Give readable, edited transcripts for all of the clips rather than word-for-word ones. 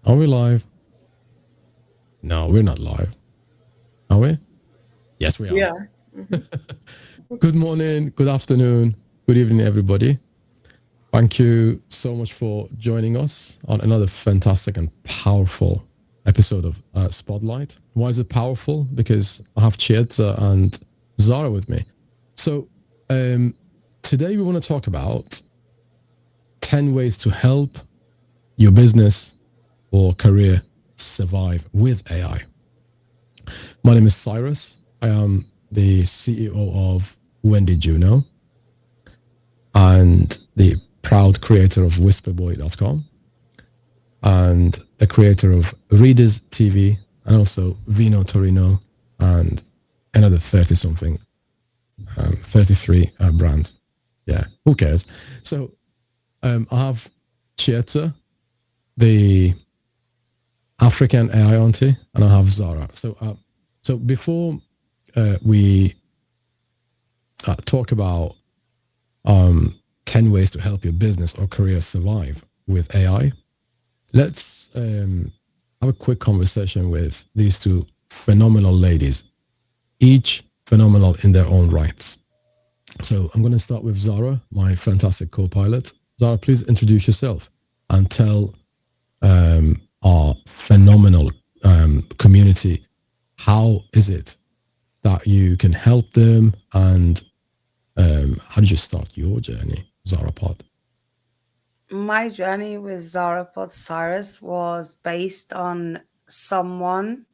Are we live? No, we're not live. Are we? Yes, we are. Yeah. Good morning, good afternoon, good evening, everybody. Thank you so much for joining us on another fantastic and powerful episode of Spotlight. Why is it powerful? Because I have Chieta and Zara with me. So today we want to talk about 10 ways to help your business or career survive with AI. My name is Cyrus. I am the CEO of Wendy Juno and the proud creator of whisperboy.com and the creator of Readers TV and also Vino Torino and another 30 something, 33 brands. Yeah, who cares? So I have Chieta, the African AI auntie, and I have Zara. So before we talk about 10 ways to help your business or career survive with AI, let's have a quick conversation with these two phenomenal ladies, each phenomenal in their own rights. So I'm going to start with Zara, my fantastic co-pilot. Zara, please introduce yourself and tell our phenomenal community how is it that you can help them, and how did you start your journey, Zara Pod? My journey with Zarapod Cyrus was based on someone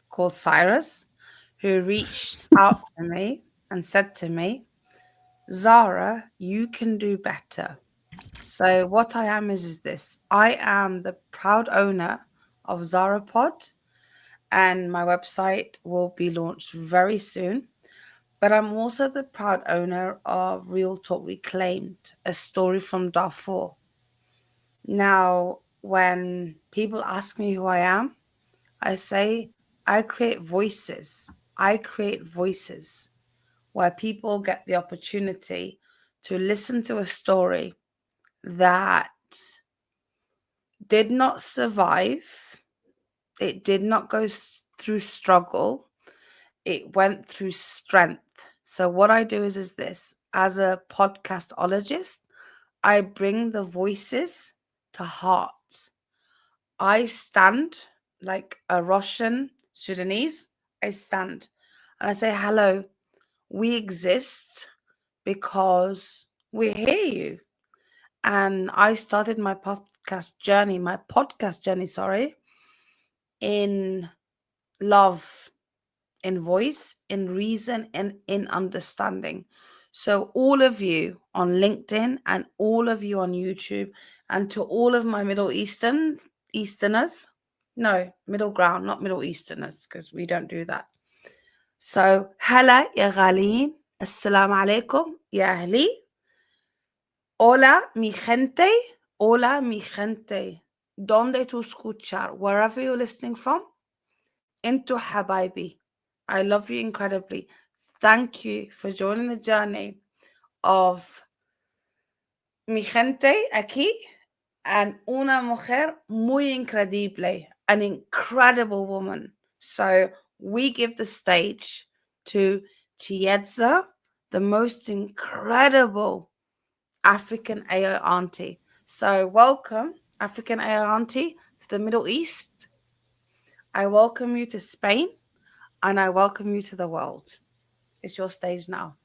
called Cyrus who reached out to me and said to me, Zara, you can do better. So what I am is this. I am the proud owner of Zarapod, and my website will be launched very soon. But I'm also the proud owner of Real Talk Reclaimed, a story from Darfur. Now, when people ask me who I am, I say I create voices. I create voices where people get the opportunity to listen to a story that did not survive, it did not go through struggle, it went through strength. So, what I do is this as a podcastologist, I bring the voices to heart. I stand like a Russian Sudanese. I stand and I say, hello, we exist because we hear you. And I started my podcast journey, sorry, in love, in voice, in reason, and in understanding. So, all of you on LinkedIn and all of you on YouTube, and to all of my Easterners, no, middle ground, not Middle Easterners, because we don't do that. So, هلا يا غاليين, السلام عليكم يا أهلي, hola mi gente, hola mi gente, donde tu escuchar, wherever you're listening from, into Habibi. I love you incredibly. Thank you for joining the journey of mi gente aquí and una mujer muy increíble, an incredible woman. So we give the stage to Chiedza, the most incredible African AI auntie. So welcome, African AI auntie, to the Middle East. I welcome you to Spain and I welcome you to the world. It's your stage now.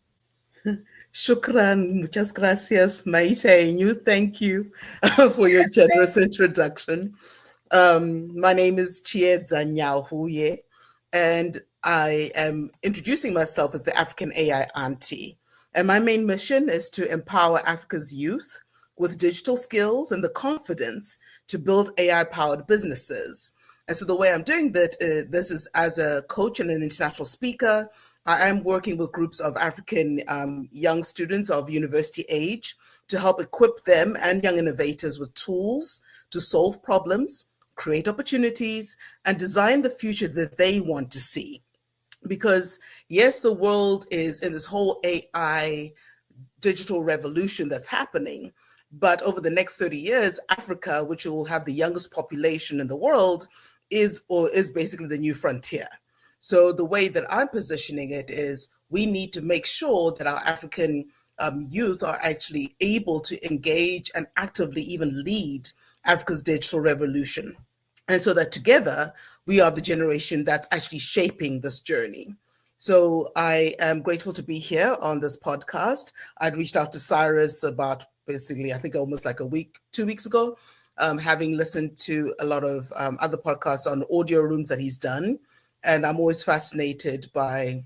Shukran, muchas gracias, Maite, and you. Thank you for your generous introduction. My name is Chiedza Nyahuye, and I am introducing myself as the African AI auntie. And my main mission is to empower Africa's youth with digital skills and the confidence to build AI-powered businesses. And so the way I'm doing that, this is as a coach and an international speaker. I am working with groups of African young students of university age to help equip them and young innovators with tools to solve problems, create opportunities, and design the future that they want to see. Because yes, the world is in this whole AI digital revolution that's happening, But over the next 30 years, Africa, which will have the youngest population in the world, is basically the new frontier. So the way that I'm positioning it is we need to make sure that our African youth are actually able to engage and actively even lead Africa's digital revolution. And so that together we are the generation that's actually shaping this journey. So I am grateful to be here on this podcast. I'd reached out to Cyrus about basically, I think almost like a week, 2 weeks ago, having listened to a lot of other podcasts on audio rooms that he's done. And I'm always fascinated by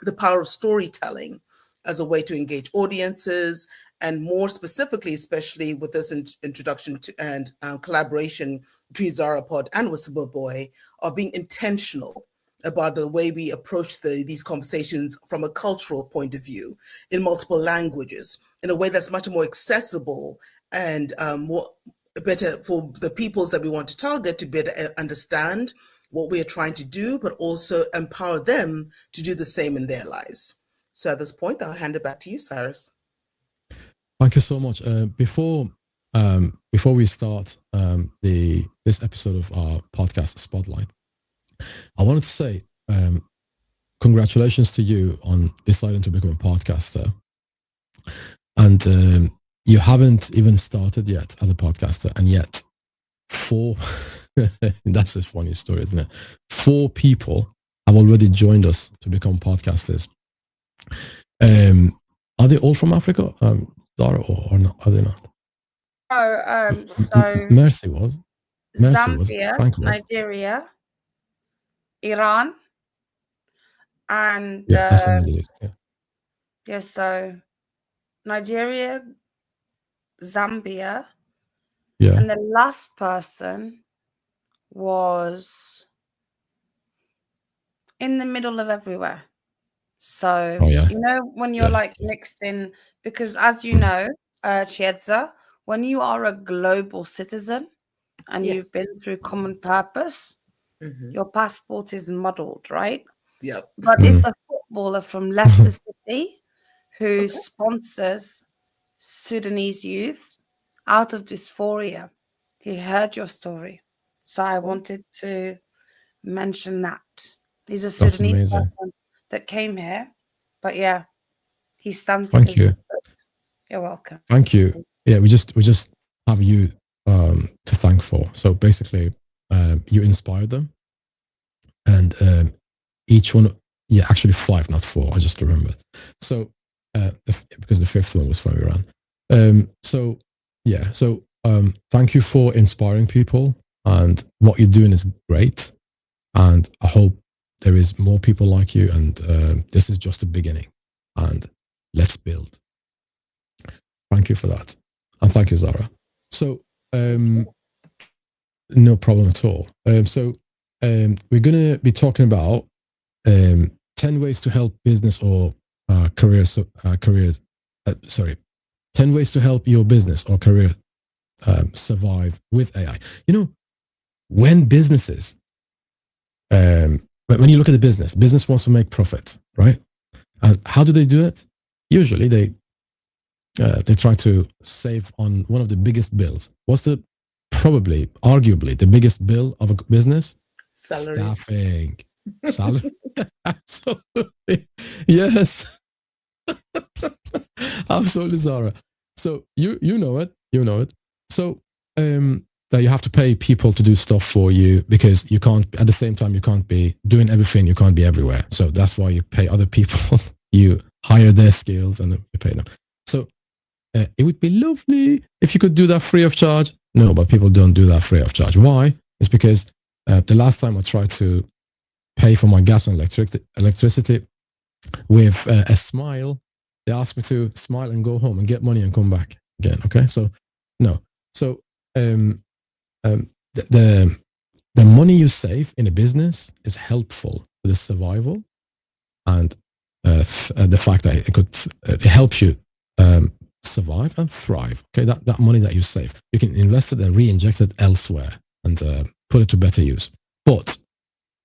the power of storytelling as a way to engage audiences, and more specifically, especially with this introduction to, and collaboration between Zarapod and Whisper Boy, of being intentional about the way we approach these conversations from a cultural point of view in multiple languages, in a way that's much more accessible and more better for the peoples that we want to target to better understand what we are trying to do, but also empower them to do the same in their lives. So at this point, I'll hand it back to you, Cyrus. Thank you so much. Before we start this episode of our podcast Spotlight, I wanted to say congratulations to you on deciding to become a podcaster. And you haven't even started yet as a podcaster, and yet that's a funny story, isn't it? 4 people have already joined us to become podcasters. Are they all from Africa, Zara, or not? Are they not? Oh, so Mercy was. Zambia, Frank was. Nigeria, Iran, and Yeah, that's in the Middle East. yeah, so Nigeria, Zambia, Yeah. and the last person was in the middle of everywhere. So, you know, when you're like mixed in, because as you know, Chiedza, when you are a global citizen and you've been through common purpose, your passport is muddled, right? Yeah. But it's a footballer from Leicester City who sponsors Sudanese youth out of dysphoria. He heard your story. So I wanted to mention that. He's a Sudanese person that came here. But yeah, he stands because you're welcome. Thank you. Yeah, we just have you to thank for. So basically, you inspired them, and each one, actually 5, not 4. I just remembered. So because the 5th one was from Iran. So thank you for inspiring people, and what you're doing is great. And I hope there is more people like you, and this is just the beginning. And let's build. Thank you for that. And thank you, Zara. So, no problem at all. So we're going to be talking about 10 ways to help business or careers. 10 ways to help your business or career survive with AI. You know, when businesses, when you look at the business wants to make profit, right? And how do they do it? Usually they try to save on one of the biggest bills. What's arguably the biggest bill of a business? Salaries. Staffing. Salary. Absolutely. Yes. Absolutely, Zara. So you know it. So that you have to pay people to do stuff for you, because you can't, at the same time, you can't be doing everything. You can't be everywhere. So that's why you pay other people. You hire their skills and you pay them. So it would be lovely if you could do that free of charge. No, but people don't do that free of charge. Why? It's because the last time I tried to pay for my gas and electricity with a smile, they asked me to smile and go home and get money and come back again. Okay, so no. So the money you save in a business is helpful to the survival, and the fact that it helps you survive and thrive. Okay, that money that you save, you can invest it and re-inject it elsewhere and put it to better use. But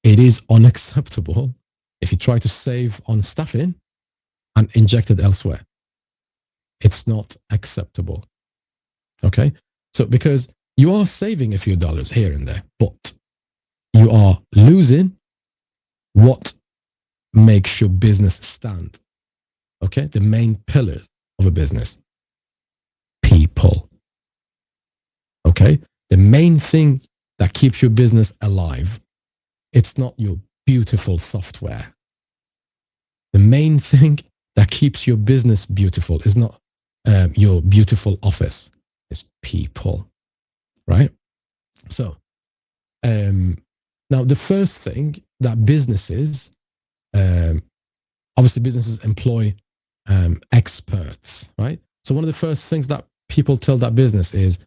it is unacceptable if you try to save on staffing and inject it elsewhere. It's not acceptable. Okay, so because you are saving a few dollars here and there, but you are losing what makes your business stand. Okay, the main pillars of a business: people. Okay, the main thing that keeps your business alive, it's not your beautiful software. The main thing that keeps your business beautiful is not your beautiful office, it's people, right? So now the first thing that businesses, obviously businesses employ experts, right? So one of the first things that people tell that business is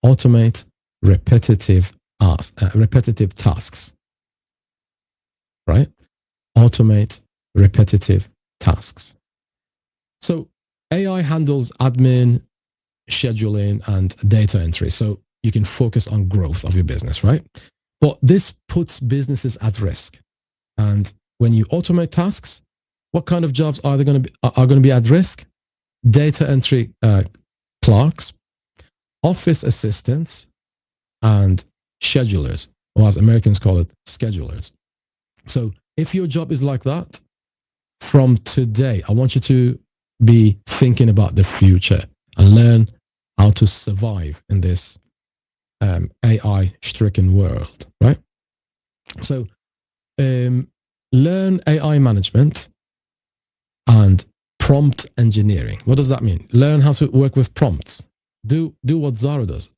automate repetitive tasks, right? Automate repetitive tasks. So AI handles admin, scheduling, and data entry. So you can focus on growth of your business, right? But this puts businesses at risk. And when you automate tasks, what kind of jobs are going to be at risk? Data entry clerks, office assistants, and schedulers, or as Americans call it, schedulers. So if your job is like that, from today, I want you to be thinking about the future and learn how to survive in this AI-stricken world, right? So learn AI management and prompt engineering. What does that mean? Learn how to work with prompts. Do what Zara does.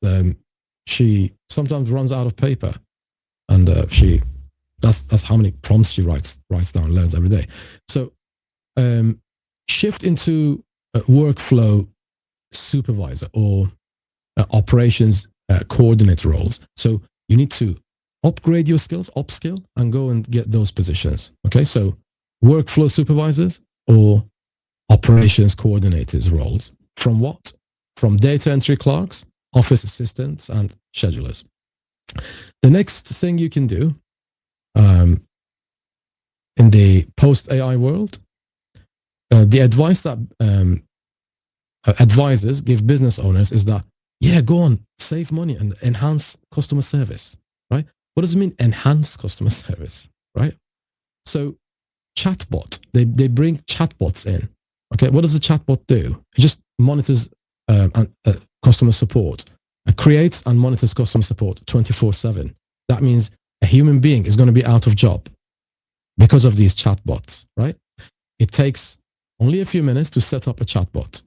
She sometimes runs out of paper, and that's how many prompts she writes down, learns every day. So shift into a workflow supervisor or operations coordinator roles. So you need to upgrade your skills, upskill, and go and get those positions. Okay, so workflow supervisors or operations coordinators roles. From what? From data entry clerks, office assistants, and schedulers. The next thing you can do in the post-AI world, the advice that advisors give business owners is that, yeah, go on, save money and enhance customer service, right? What does it mean, enhance customer service, right? So chatbot, they bring chatbots in. Okay, what does a chatbot do? It just monitors customer support. It creates and monitors customer support 24/7. That means a human being is going to be out of job because of these chatbots, right? It takes only a few minutes to set up a chatbot,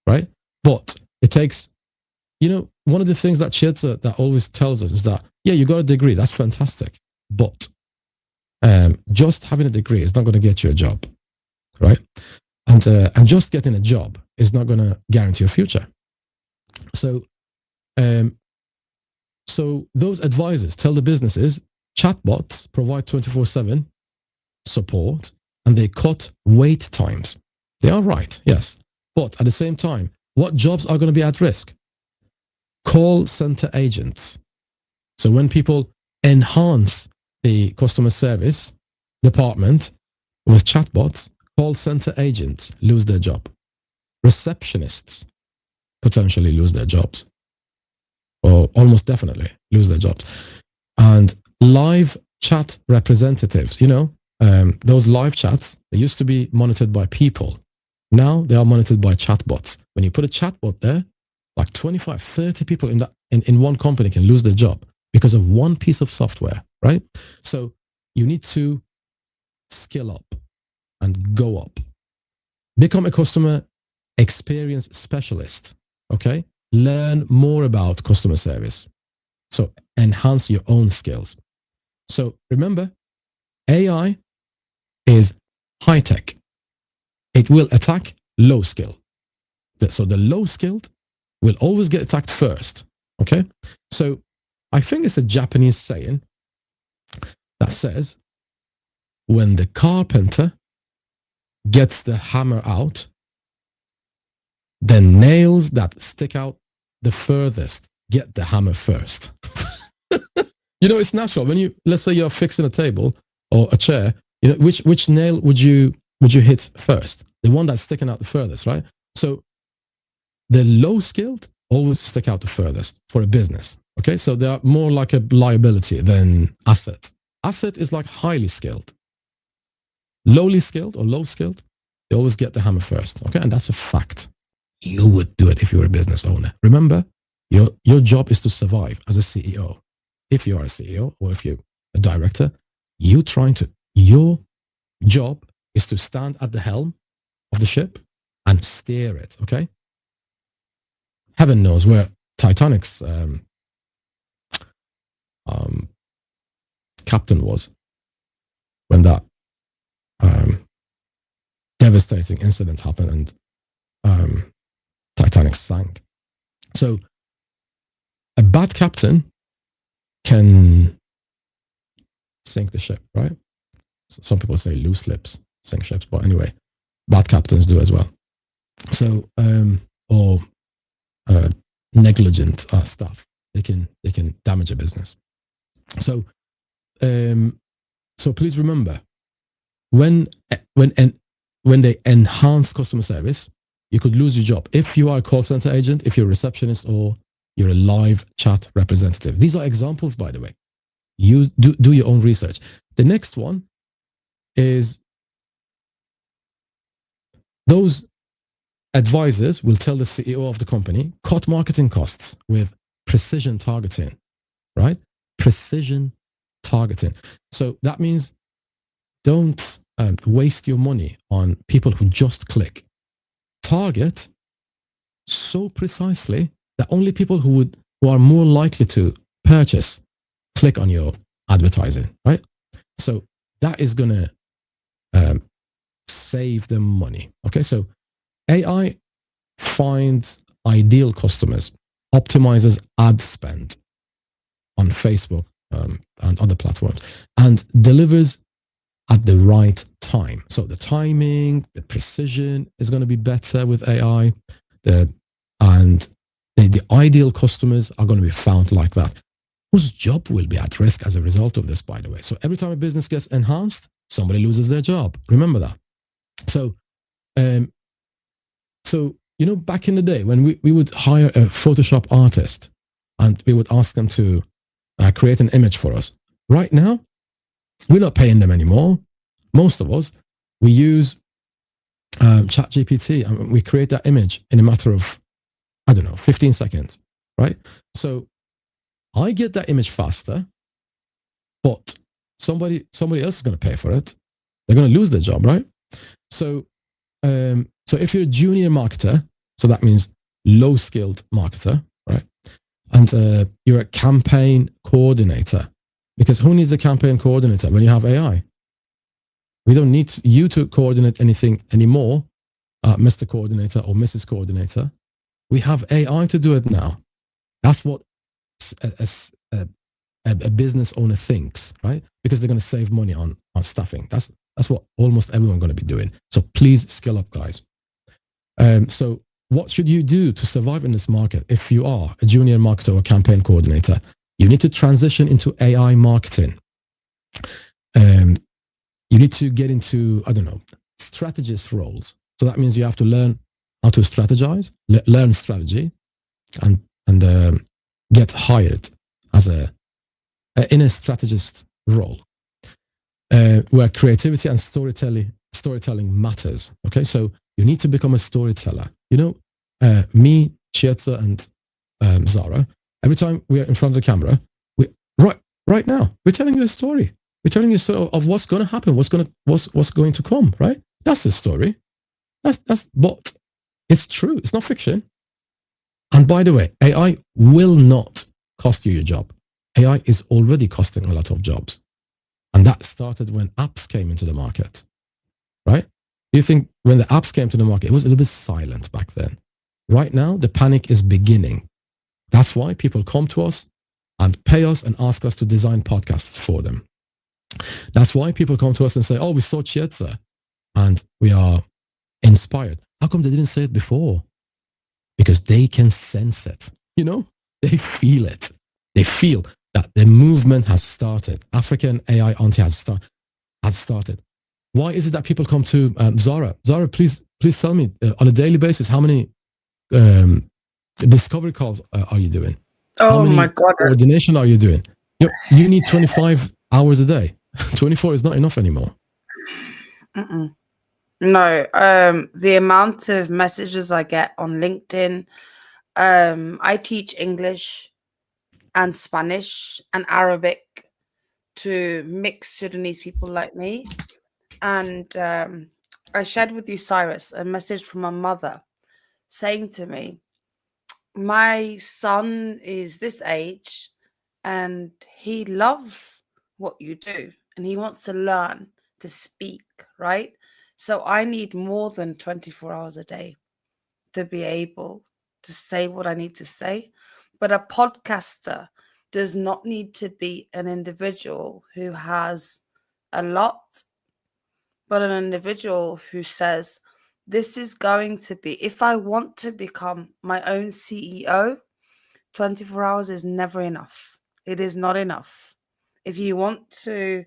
right? But it takes, one of the things that Chiedza that always tells us is that, yeah, you got a degree, that's fantastic, but just having a degree is not going to get you a job, right? And just getting a job is not going to guarantee your future. So, so those advisors tell the businesses chatbots provide 24/7 support and they cut wait times. They are right, yes. But at the same time, what jobs are going to be at risk? Call center agents. So when people enhance the customer service department with chatbots, call center agents lose their job. Receptionists potentially lose their jobs, or almost definitely lose their jobs. And live chat representatives, those live chats, they used to be monitored by people. Now they are monitored by chatbots. When you put a chatbot there, like 25, 30 people in one company can lose their job because of one piece of software, right? So you need to skill up and go up. Become a customer experience specialist, okay? Learn more about customer service. So enhance your own skills. So remember, AI is high tech. It will attack low skill. So the low skilled will always get attacked first, okay? So I think it's a Japanese saying that says, when the carpenter gets the hammer out, the nails that stick out the furthest get the hammer first. It's natural. When let's say you're fixing a table or a chair, which nail would you hit first? The one that's sticking out the furthest, right? So the low skilled always stick out the furthest for a business. Okay, so they are more like a liability than asset. Asset is like highly skilled. Lowly skilled or low skilled, they always get the hammer first. Okay, and that's a fact. You would do it if you were a business owner. Remember, your job is to survive as a CEO. If you are a CEO or if you're a director, your job is to stand at the helm of the ship and steer it. Okay. Heaven knows where Titanic's captain was when that devastating incident happened and Titanic sank. So a bad captain can sink the ship, right? So some people say loose lips sink ships, but anyway, bad captains do as well. So or negligent staff, they can damage a business. So please remember, when they enhance customer service, you could lose your job. If you are a call center agent, if you're a receptionist, or you're a live chat representative. These are examples, by the way. You do your own research. The next one is those advisors will tell the CEO of the company, cut marketing costs with precision targeting, right? Precision targeting. So that means don't waste your money on people who just click. Target so precisely that only people who are more likely to purchase click on your advertising, right? So that is going to save them money. Okay, so AI finds ideal customers, optimizes ad spend on Facebook and other platforms, and delivers at the right time. So the timing, the precision is going to be better with AI. The ideal customers are going to be found like that, whose job will be at risk as a result of this, by the way. So every time a business gets enhanced, somebody loses their job. Remember that. So, back in the day when we would hire a Photoshop artist and we would ask them to create an image for us. Right now, we're not paying them anymore. Most of us, we use ChatGPT and we create that image in a matter of, 15 seconds, right? So I get that image faster, but somebody else is going to pay for it. They're going to lose their job, right? So if you're a junior marketer, so that means low-skilled marketer, right? And you're a campaign coordinator, because who needs a campaign coordinator when you have AI? We don't need you to coordinate anything anymore, Mr. Coordinator or Mrs. Coordinator. We have AI to do it now. That's what a business owner thinks, right? Because they're going to save money on staffing. That's what almost everyone's going to be doing. So please skill up, guys. So what should you do to survive in this market? If you are a junior marketer or campaign coordinator, you need to transition into AI marketing. You need to get into, strategist roles. So that means you have to learn how to strategize, learn strategy, and get hired as in a strategist role, where creativity and storytelling matters. Okay, so you need to become a storyteller. Me, Chietza, and Zara, every time we are in front of the camera, right now, we're telling you a story. We're telling you a story of what's going to happen, what's going to come, right? That's the story. But it's true. It's not fiction. And by the way, AI will not cost you your job. AI is already costing a lot of jobs. And that started when apps came into the market, right? You think when the apps came to the market, it was a little bit silent back then. Right now, the panic is beginning. That's why people come to us and pay us and ask us to design podcasts for them. That's why people come to us and say, oh, we saw Chietza and we are inspired. How come they didn't say it before? Because they can sense it. They feel it. They feel that the movement has started. African AI Auntie has started. Why is it that people come to Zara? Zara, please tell me on a daily basis how many discovery calls are you doing? How Oh my many God. coordination are you doing? You need 25 hours a day. 24 is not enough anymore. Mm-mm. No, the amount of messages I get on LinkedIn. I teach English and Spanish and Arabic to mixed Sudanese people like me. And I shared with you, Cyrus, a message from my mother saying to me, my son is this age and he loves what you do and he wants to learn to speak, right? So I need more than 24 hours a day to be able to say what I need to say. But a podcaster does not need to be an individual who has a lot, but an individual who says, this is going to be, if I want to become my own CEO, 24 hours is never enough. It is not enough. If you want to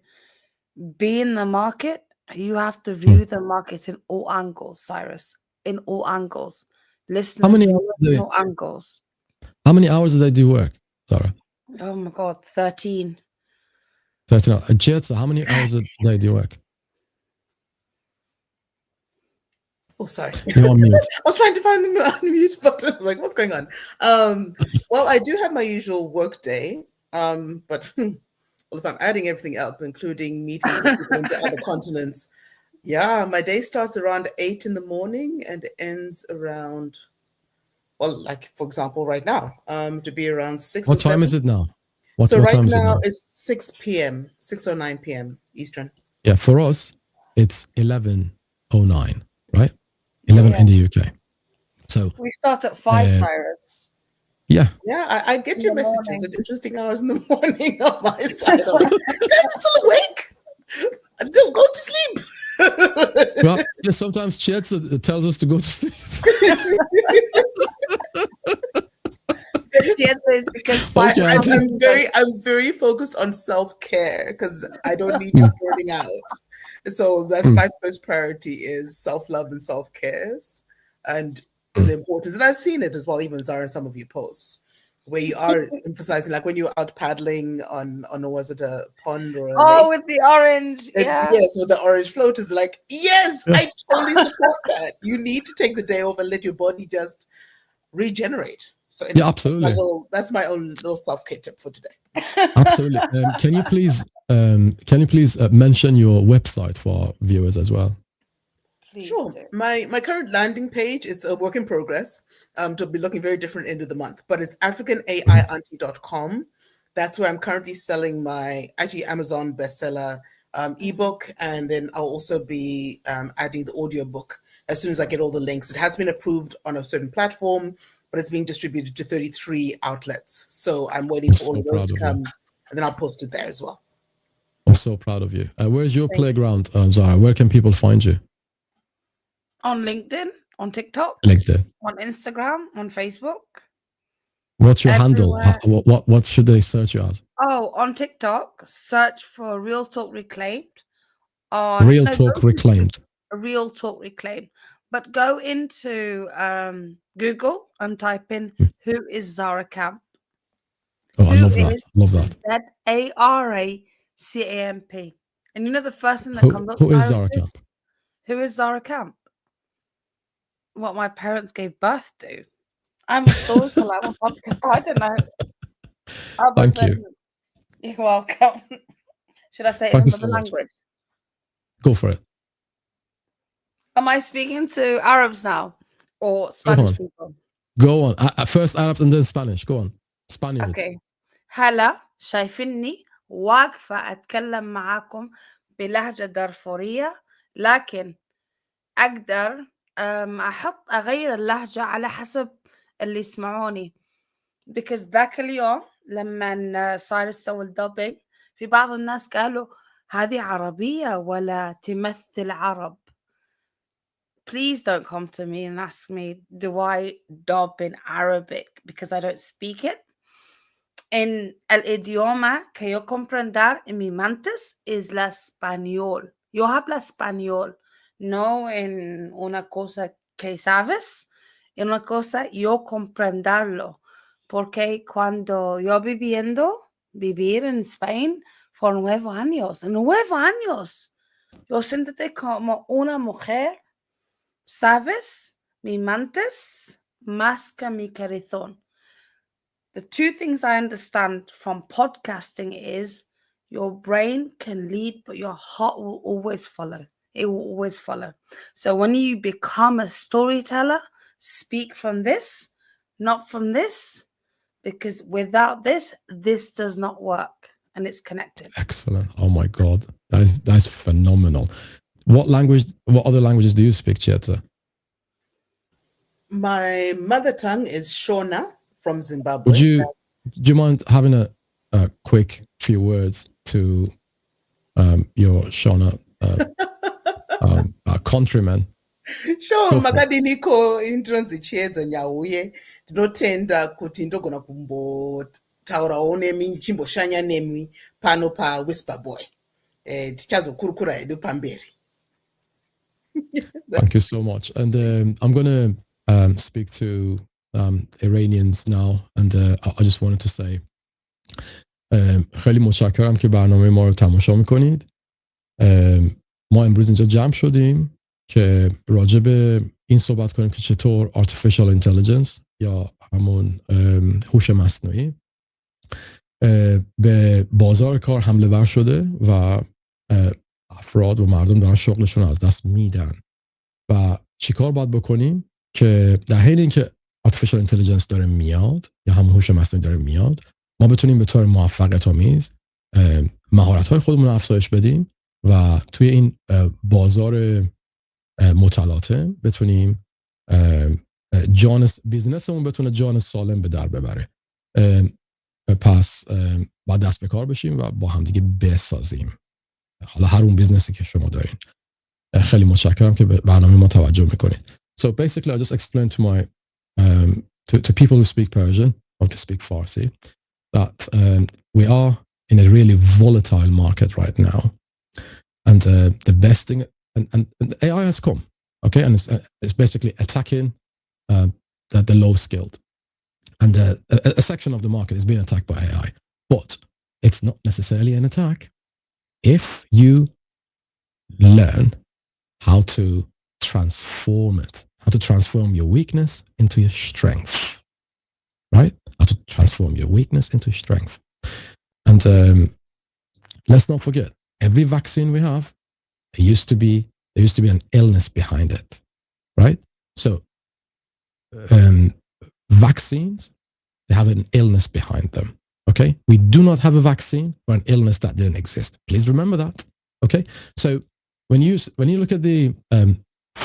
be in the market, you have to view the market in all angles, Cyrus, in all angles. How Listeners, many view hours it a in day? all angles. How many hours a day do you work, Zara? Oh my God, 13. 13 hours. Jet, so how many hours a day do you work? Oh, sorry. You're on mute. I was trying to find the unmute button. I was like, what's going on? Well, I do have my usual work day, but well, if I'm adding everything up, including meetings with people into other continents, yeah, my day starts around 8 in the morning and ends around, well, like for example, right now, to be around 6 or What time 7. is it now? So What right time is it now now? it's 6 p.m., 6 or 9 p.m. Eastern. Yeah, for us, it's 11:09, right? 11 Yeah. in the UK. So, We start at 5, Cyrus, yeah. Yeah, I get in your the messages morning. at interesting hours in the morning on my side. I'm like, you guys are still awake? Don't go to sleep. Well, yeah, sometimes Chet tells us to go to sleep. But the answer is because Okay, I think. I'm very focused on self-care because I don't need to Mm, be burning out. So that's mm, my first priority is self-love and self-care and the mm. importance. And I've seen it as well, even Zara, in some of your posts, where you are emphasizing, like when you're out paddling on was it a pond or a Oh, lake? with the orange. And Yeah. yes, with the orange float is like, yes, Yeah, I totally support that. You need to take the day off and let your body just regenerate. So yeah, anyway, absolutely. that's my own little self-care tip for today. Absolutely. Can you please mention your website for our viewers as well? Please Sure. do. My current landing page is a work in progress. To be looking very different end of the month, but it's africanaiauntie.com. That's where I'm currently selling my actually Amazon bestseller ebook, and then I'll also be adding the audiobook as soon as I get all the links. It has been approved on a certain platform, but it's being distributed to 33 outlets. So I'm waiting I'm for all so of those proud to of you. come, and then I'll post it there as well. I'm so proud of you. Where's your Thank you. playground, Zara? Where can people find you? On LinkedIn, on TikTok, LinkedIn. on Instagram, on Facebook, What's your handle? everywhere. What should they search you as? Oh, on TikTok, search for Real Talk Reclaimed. On Real no, go Talk to Reclaimed. Real Talk Reclaimed, but go into Google and type in Mm. who is Zara Camp. Oh, I Who love that. is Love that. ZARACAMP? And you know the first thing that Who comes up, who is Cyrus, Zara is Camp? who is Zara Camp? What my parents gave birth to. I'm a storyteller. I'm a podcaster. I don't know other Thank than you. you're welcome. Should I say it in Thank you another so much. language? Go for it. Am I speaking to Arabs now or Go Spanish on. people? Go on. First Arabs and then Spanish. Go on. Spaniards. Okay. هلا شايفيني واقفة أتكلم معاكم بلهجة دارفورية، لكن أقدر أغير اللهجة على حسب اللي يسمعوني. because ذاك اليوم لما سايرس سوى الدوبينج في بعض الناس قالوا هذه عربية ولا تمثل عرب. Please don't come to me and ask me, do I dub in Arabic because I don't speak it? En el idioma que yo comprender en mi mente es el español. Yo hablo español, no en una cosa que sabes. Y una cosa, yo comprenderlo, porque cuando yo vivir en Spain por 9 años, 9 años, yo sentí como una mujer, ¿sabes? Mi mantis más que mi corazón. The two things I understand from podcasting is your brain can lead, but your heart will always follow. It will always follow. So when you become a storyteller, speak from this, not from this, because without this, this does not work, and it's connected. Excellent. Oh my God. That's phenomenal. What other languages do you speak, Chieta? My mother tongue is Shona from Zimbabwe. Do you mind having a quick few words to your Shona countrymen? Sure, makadiniko intronzi Chiedza Nyauye. Ndinotenda kuti ndogona kumbotaurawo nemi chimboshanya nemi pano pa Whisper Boy. Tichazokurukura hedu pamberi. Thank you so much. And I'm going to speak to Iranians now. And I just wanted to say خیلی متشکرم که برنامه ما رو تماشا میکنید. ما امروز اینجا جمع شدیم که راجع به این صحبت کنیم که چطور artificial intelligence یا همون هوش مصنوعی به بازار کار حمله ور شده و افراد و مردم دارن شغلشون رو از دست میدن و چیکار باید بکنیم که در حین اینکه artificial intelligence داره میاد یا همون هوش مصنوعی داره میاد ما بتونیم به طور موفقیت آمیز مهارت‌های خودمون رو افزایش بدیم و توی این بازار متلاطم بتونیم بیزنسمون بتونه جان سالم به در ببره. پس باید دست به کار بشیم و با همدیگه بسازیم، حالا هر اون بیزنسی که شما دارین. خیلی متشکرم که به برنامه ما توجه میکنید. So basically I just explained to my to people who speak Persian or to speak Farsi that we are in a really volatile market right now, and the best thing and AI has come, okay, and it's basically attacking the low skilled, and a section of the market is being attacked by AI, but it's not necessarily an attack if you learn how to transform it, how to transform your weakness into your strength, right? How to transform your weakness into strength. And let's not forget, every vaccine we have, there used to be an illness behind it, right? So vaccines, they have an illness behind them, okay? We do not have a vaccine for an illness that didn't exist. Please remember that, okay? So when you look at the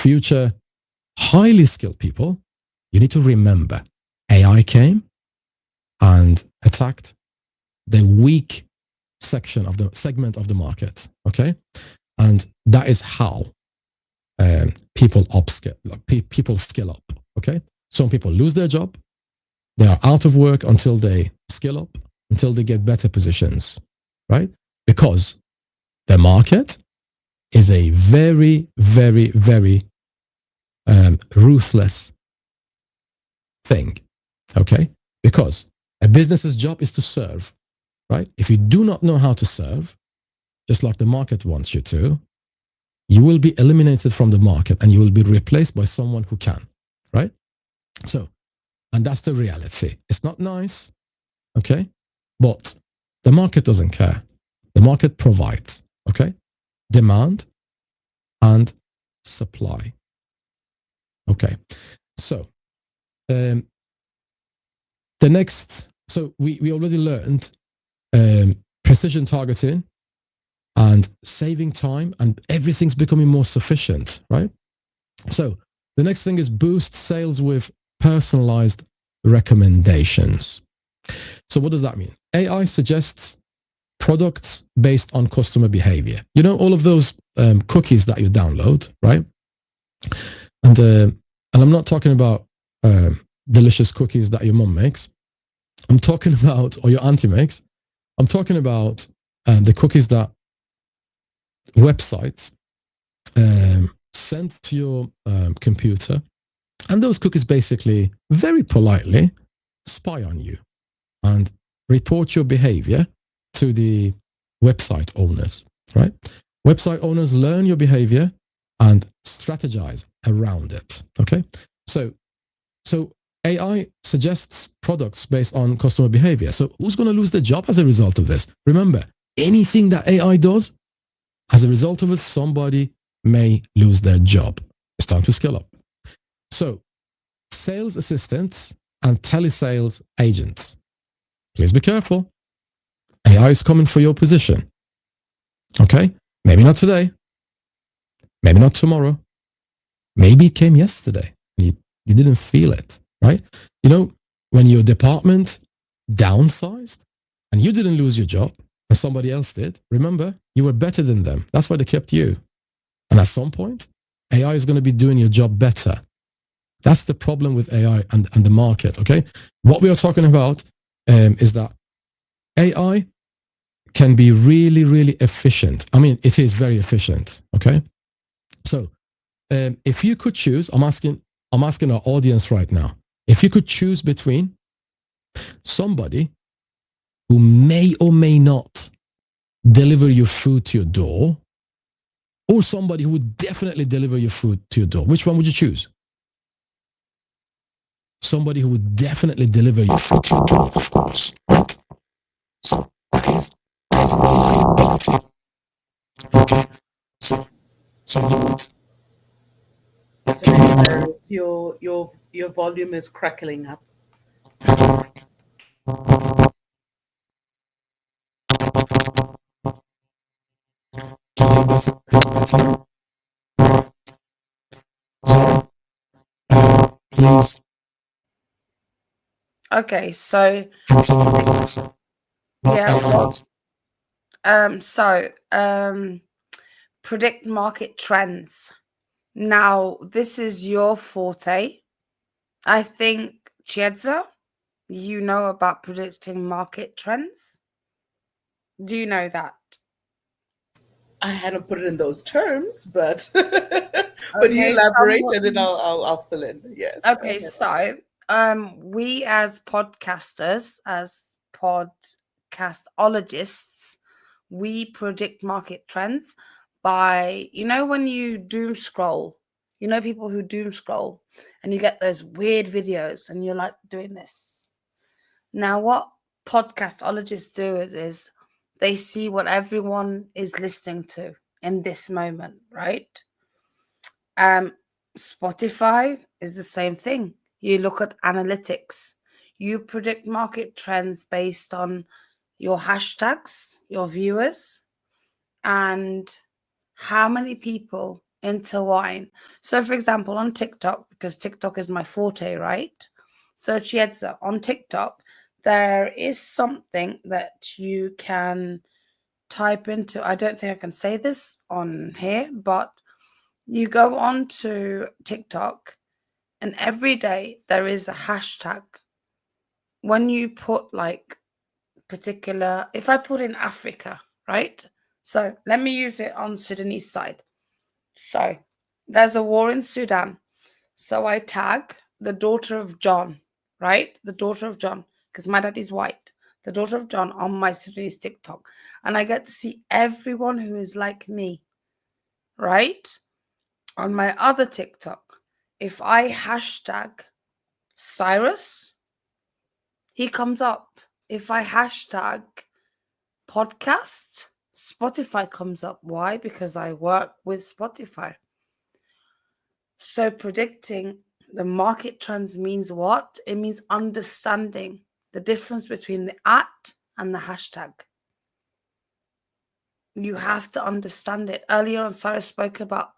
future highly skilled people, you need to remember AI came and attacked the weak segment of the market, okay? And that is how people skill up, okay? Some people lose their job. They are out of work until they skill up, until they get better positions, right? Because the market is a very, very, very ruthless thing, okay? Because a business's job is to serve, right? If you do not know how to serve, just like the market wants you to, you will be eliminated from the market and you will be replaced by someone who can, right? So, and that's the reality. It's not nice, okay? But the market doesn't care. The market provides, okay? Demand and supply. Okay, so we already learned precision targeting and saving time, and everything's becoming more sufficient, right? So the next thing is boost sales with personalized recommendations. So what does that mean? AI suggests products based on customer behavior. You know, all of those cookies that you download, right? And I'm not talking about delicious cookies that your mom makes. I'm talking about, or your auntie makes. I'm talking about the cookies that websites send to your computer And those cookies basically, very politely, spy on you and report your behavior to the website owners, right? Website owners learn your behavior and strategize around it, okay? So AI suggests products based on customer behavior. So who's going to lose their job as a result of this? Remember, anything that AI does, as a result of it, somebody may lose their job. It's time to scale up. So sales assistants and telesales agents, please be careful. AI is coming for your position. Okay? Maybe not today. Maybe not tomorrow. Maybe it came yesterday. You didn't feel it, right? You know, when your department downsized and you didn't lose your job and somebody else did, remember, you were better than them. That's why they kept you. And at some point, AI is going to be doing your job better. That's the problem with AI and the market, okay? What we are talking about is that AI can be really, really efficient. I mean, it is very efficient, okay? So if you could choose, I'm asking our audience right now, if you could choose between somebody who may or may not deliver your food to your door or somebody who would definitely deliver your food to your door, which one would you choose? Somebody who would definitely deliver your food to your door, of course, right? So that is reliability. Okay, so Sorry, Cyrus, your volume is crackling up. please. Okay, so predict market trends. Now, this is your forte. I think, Chiedza, you know about predicting market trends. Do you know that? I hadn't put it in those terms, but but you elaborate and then I'll fill in. Yes. Okay, so we as podcasters, as podcastologists, we predict market trends by, you know, when you doom scroll, you know, people who doom scroll and you get those weird videos and you're like doing this. Now, what podcastologists do is they see what everyone is listening to in this moment, right? Spotify is the same thing. You look at analytics. You predict market trends based on your hashtags, your viewers, and how many people intertwine. So, for example, on TikTok, because TikTok is my forte, right? So, Chiedza, on TikTok, there is something that you can type into. I don't think I can say this on here, but you go on to TikTok and every day there is a hashtag. When you put like particular, if I put in Africa, right? So let me use it on Sudanese side. So there's a war in Sudan. So I tag the daughter of John, right? The daughter of John, because my dad is white. The daughter of John on my Sudanese TikTok. And I get to see everyone who is like me, right? On my other TikTok, if I hashtag Cyrus, he comes up. If I hashtag podcast, Spotify comes up. Why? Because I work with Spotify. So predicting the market trends means what? It means understanding the difference between the at and the hashtag. You have to understand it. Earlier on, Cyrus spoke about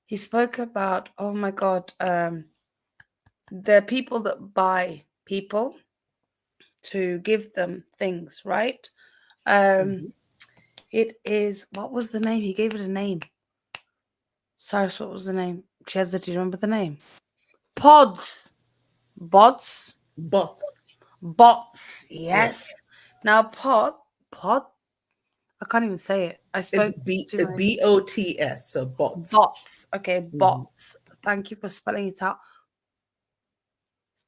he spoke about, oh my God, the people that buy people to give them things, right? It is, what was the name? He gave it a name. Cyrus, what was the name? Cheza, do you remember the name? Pods. Bots. Bots. Bots. Yes. Now, pod. I can't even say it. I spoke it's BOTS, so bots. Bots. Okay, bots. Thank you for spelling it out.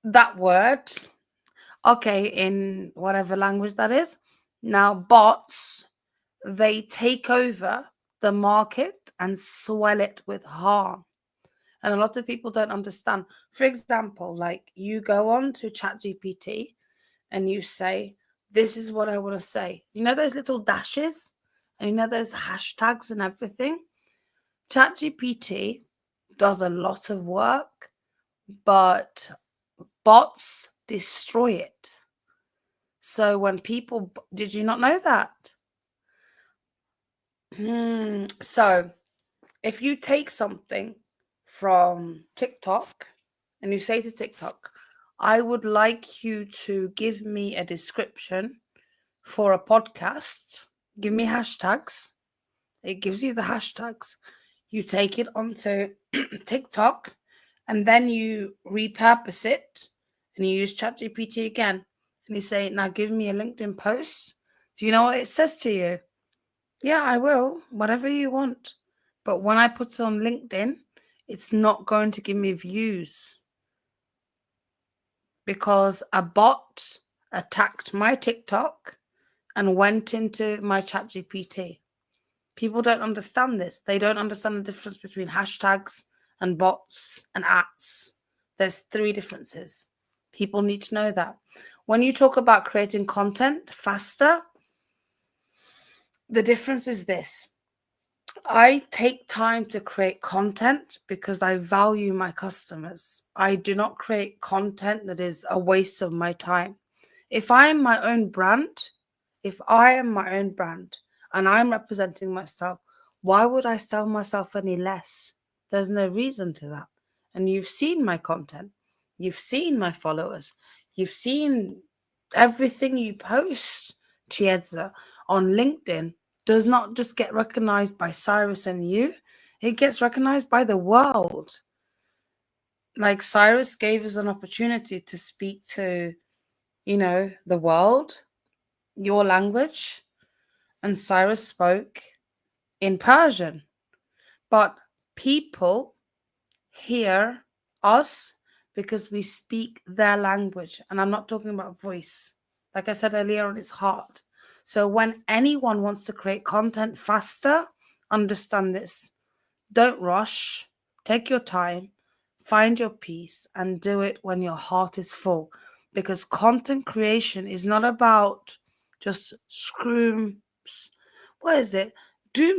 That word, okay, in whatever language that is. Now, bots, they take over the market and swell it with harm. And a lot of people don't understand. For example, like you go on to ChatGPT and you say, this is what I want to say. You know those little dashes? And you know those hashtags and everything? ChatGPT does a lot of work, but bots destroy it. So when people, did you not know that? So if you take something from TikTok and you say to TikTok, I would like you to give me a description for a podcast, give me hashtags. It gives you the hashtags. You take it onto TikTok and then you repurpose it and you use ChatGPT again and you say, now give me a LinkedIn post. Do you know what it says to you? Yeah, I will, whatever you want. But when I put it on LinkedIn, it's not going to give me views because a bot attacked my TikTok and went into my ChatGPT. People don't understand this. They don't understand the difference between hashtags and bots and ats. There's 3 differences. People need to know that. When you talk about creating content faster, the difference is this. I take time to create content because I value my customers. I do not create content that is a waste of my time. If I am my own brand, and I'm representing myself, why would I sell myself any less? There's no reason to that. And you've seen my content. You've seen my followers. You've seen everything you post, Chiedza, on LinkedIn does not just get recognized by Cyrus and you, it gets recognized by the world. Like Cyrus gave us an opportunity to speak to, the world, your language, and Cyrus spoke in Persian. But people hear us because we speak their language. And I'm not talking about voice. Like I said earlier on, it's heart. So when anyone wants to create content faster, understand this. Don't rush. Take your time. Find your peace and do it when your heart is full. Because content creation is not about just doom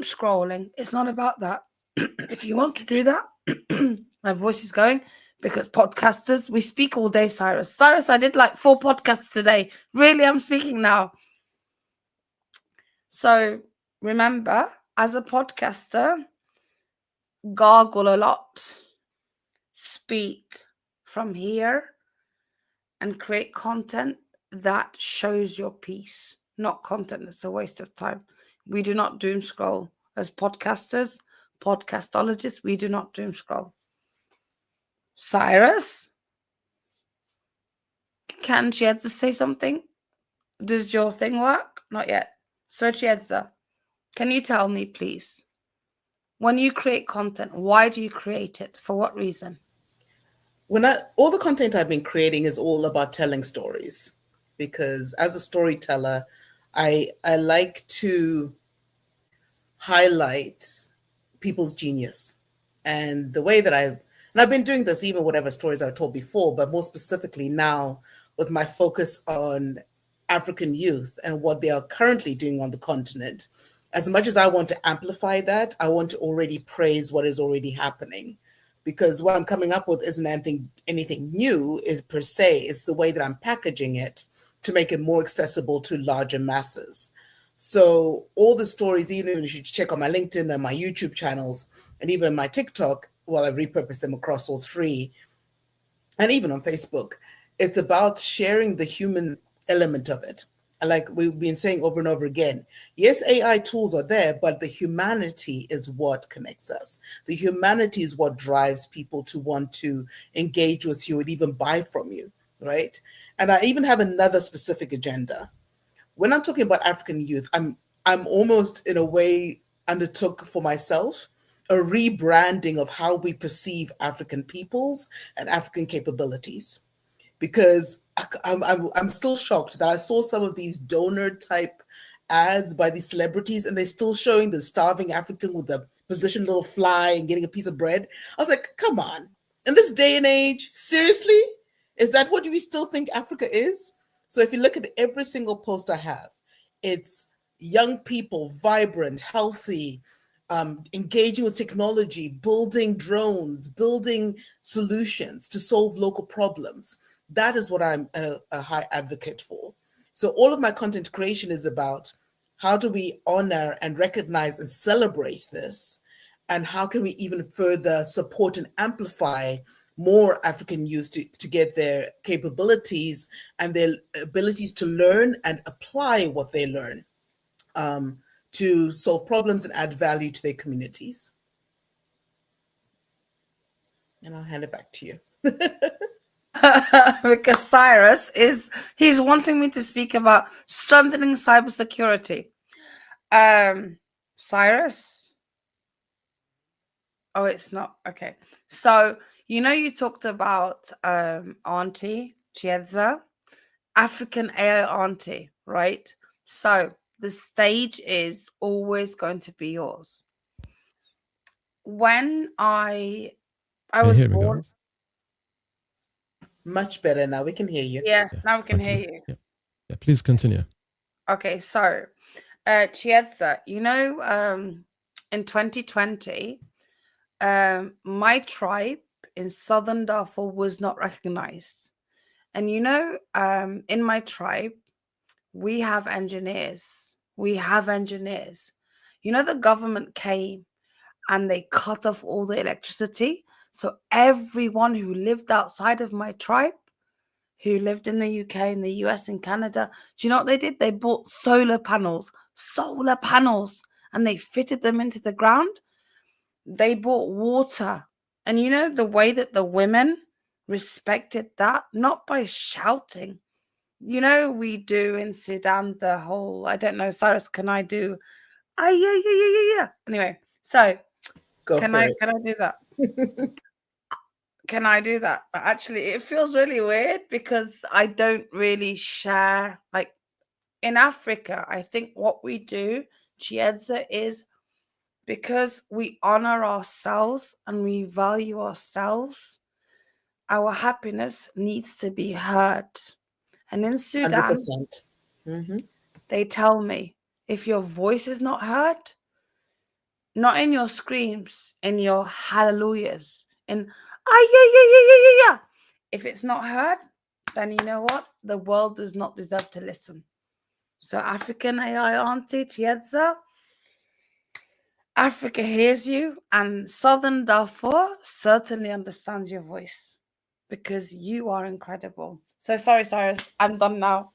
scrolling. It's not about that. If you want to do that, my voice is going because podcasters, we speak all day, Cyrus. Cyrus, I did like 4 podcasts today. Really, I'm speaking now. So remember, as a podcaster, gargle a lot, speak from here, and create content that shows your peace, not content that's a waste of time. We do not doom scroll as podcasters, podcastologists. We do not doom scroll. Cyrus, can Chiedza say something? Does your thing work? Not yet. So Chiedza, can you tell me, please, when you create content, why do you create it? For what reason? All the content I've been creating is all about telling stories, because as a storyteller, I like to highlight people's genius. And the way that I've been doing this even whatever stories I've told before, but more specifically now with my focus on African youth and what they are currently doing on the continent. As much as I want to amplify that, I want to already praise what is already happening, because what I'm coming up with isn't anything new is per se. It's the way that I'm packaging it to make it more accessible to larger masses. So all the stories, even if you check on my LinkedIn and my YouTube channels and even my TikTok, well, I've repurposed them across all 3, and even on Facebook, it's about sharing the human element of it. And like we've been saying over and over again, yes, AI tools are there, but the humanity is what connects us. The humanity is what drives people to want to engage with you and even buy from you, right? And I even have another specific agenda. When I'm talking about African youth, I'm almost in a way undertook for myself a rebranding of how we perceive African peoples and African capabilities. Because I'm still shocked that I saw some of these donor type ads by these celebrities and they're still showing the starving African with the positioned little fly and getting a piece of bread. I was like, come on. In this day and age, seriously? Is that what we still think Africa is? So if you look at every single post I have, it's young people, vibrant, healthy, engaging with technology, building drones, building solutions to solve local problems. That is what I'm a high advocate for. So all of my content creation is about how do we honor and recognize and celebrate this? And how can we even further support and amplify more African youth to get their capabilities and their abilities to learn and apply what they learn to solve problems and add value to their communities? And I'll hand it back to you. Because he's wanting me to speak about strengthening cybersecurity. Cyrus? Oh, it's not. Okay. So, you talked about Auntie Chiedza, African AI Auntie, right? So the stage is always going to be yours. When I Can you was hear me, born. guys? Much better now. We can hear you. Yes, Yeah, now we can thank hear you. you. Yeah, yeah. Please continue. Okay, so Chiedza, in 2020, my tribe in Southern Darfur was not recognized. And in my tribe, we have engineers. We have engineers. The government came and they cut off all the electricity. So everyone who lived outside of my tribe, who lived in the UK, in the US, and Canada, do you know what they did? They bought solar panels, and they fitted them into the ground. They bought water. And the way that the women respected that, not by shouting. We do in Sudan the whole, I don't know, Cyrus, can I do, yeah. Anyway, so Go can for I it. do that? Can I do that? But actually, it feels really weird because I don't really share, like in Africa, I think what we do, Chiedza, is because we honor ourselves and we value ourselves, our happiness needs to be heard. And in Sudan, 100%. Mm-hmm. they tell me if your voice is not heard, not in your screams, in your hallelujahs, in yeah. If it's not heard, then you know what? The world does not deserve to listen. So African AI Auntie Chiedza, Africa hears you, and Southern Darfur certainly understands your voice because you are incredible. So sorry, Cyrus, I'm done now.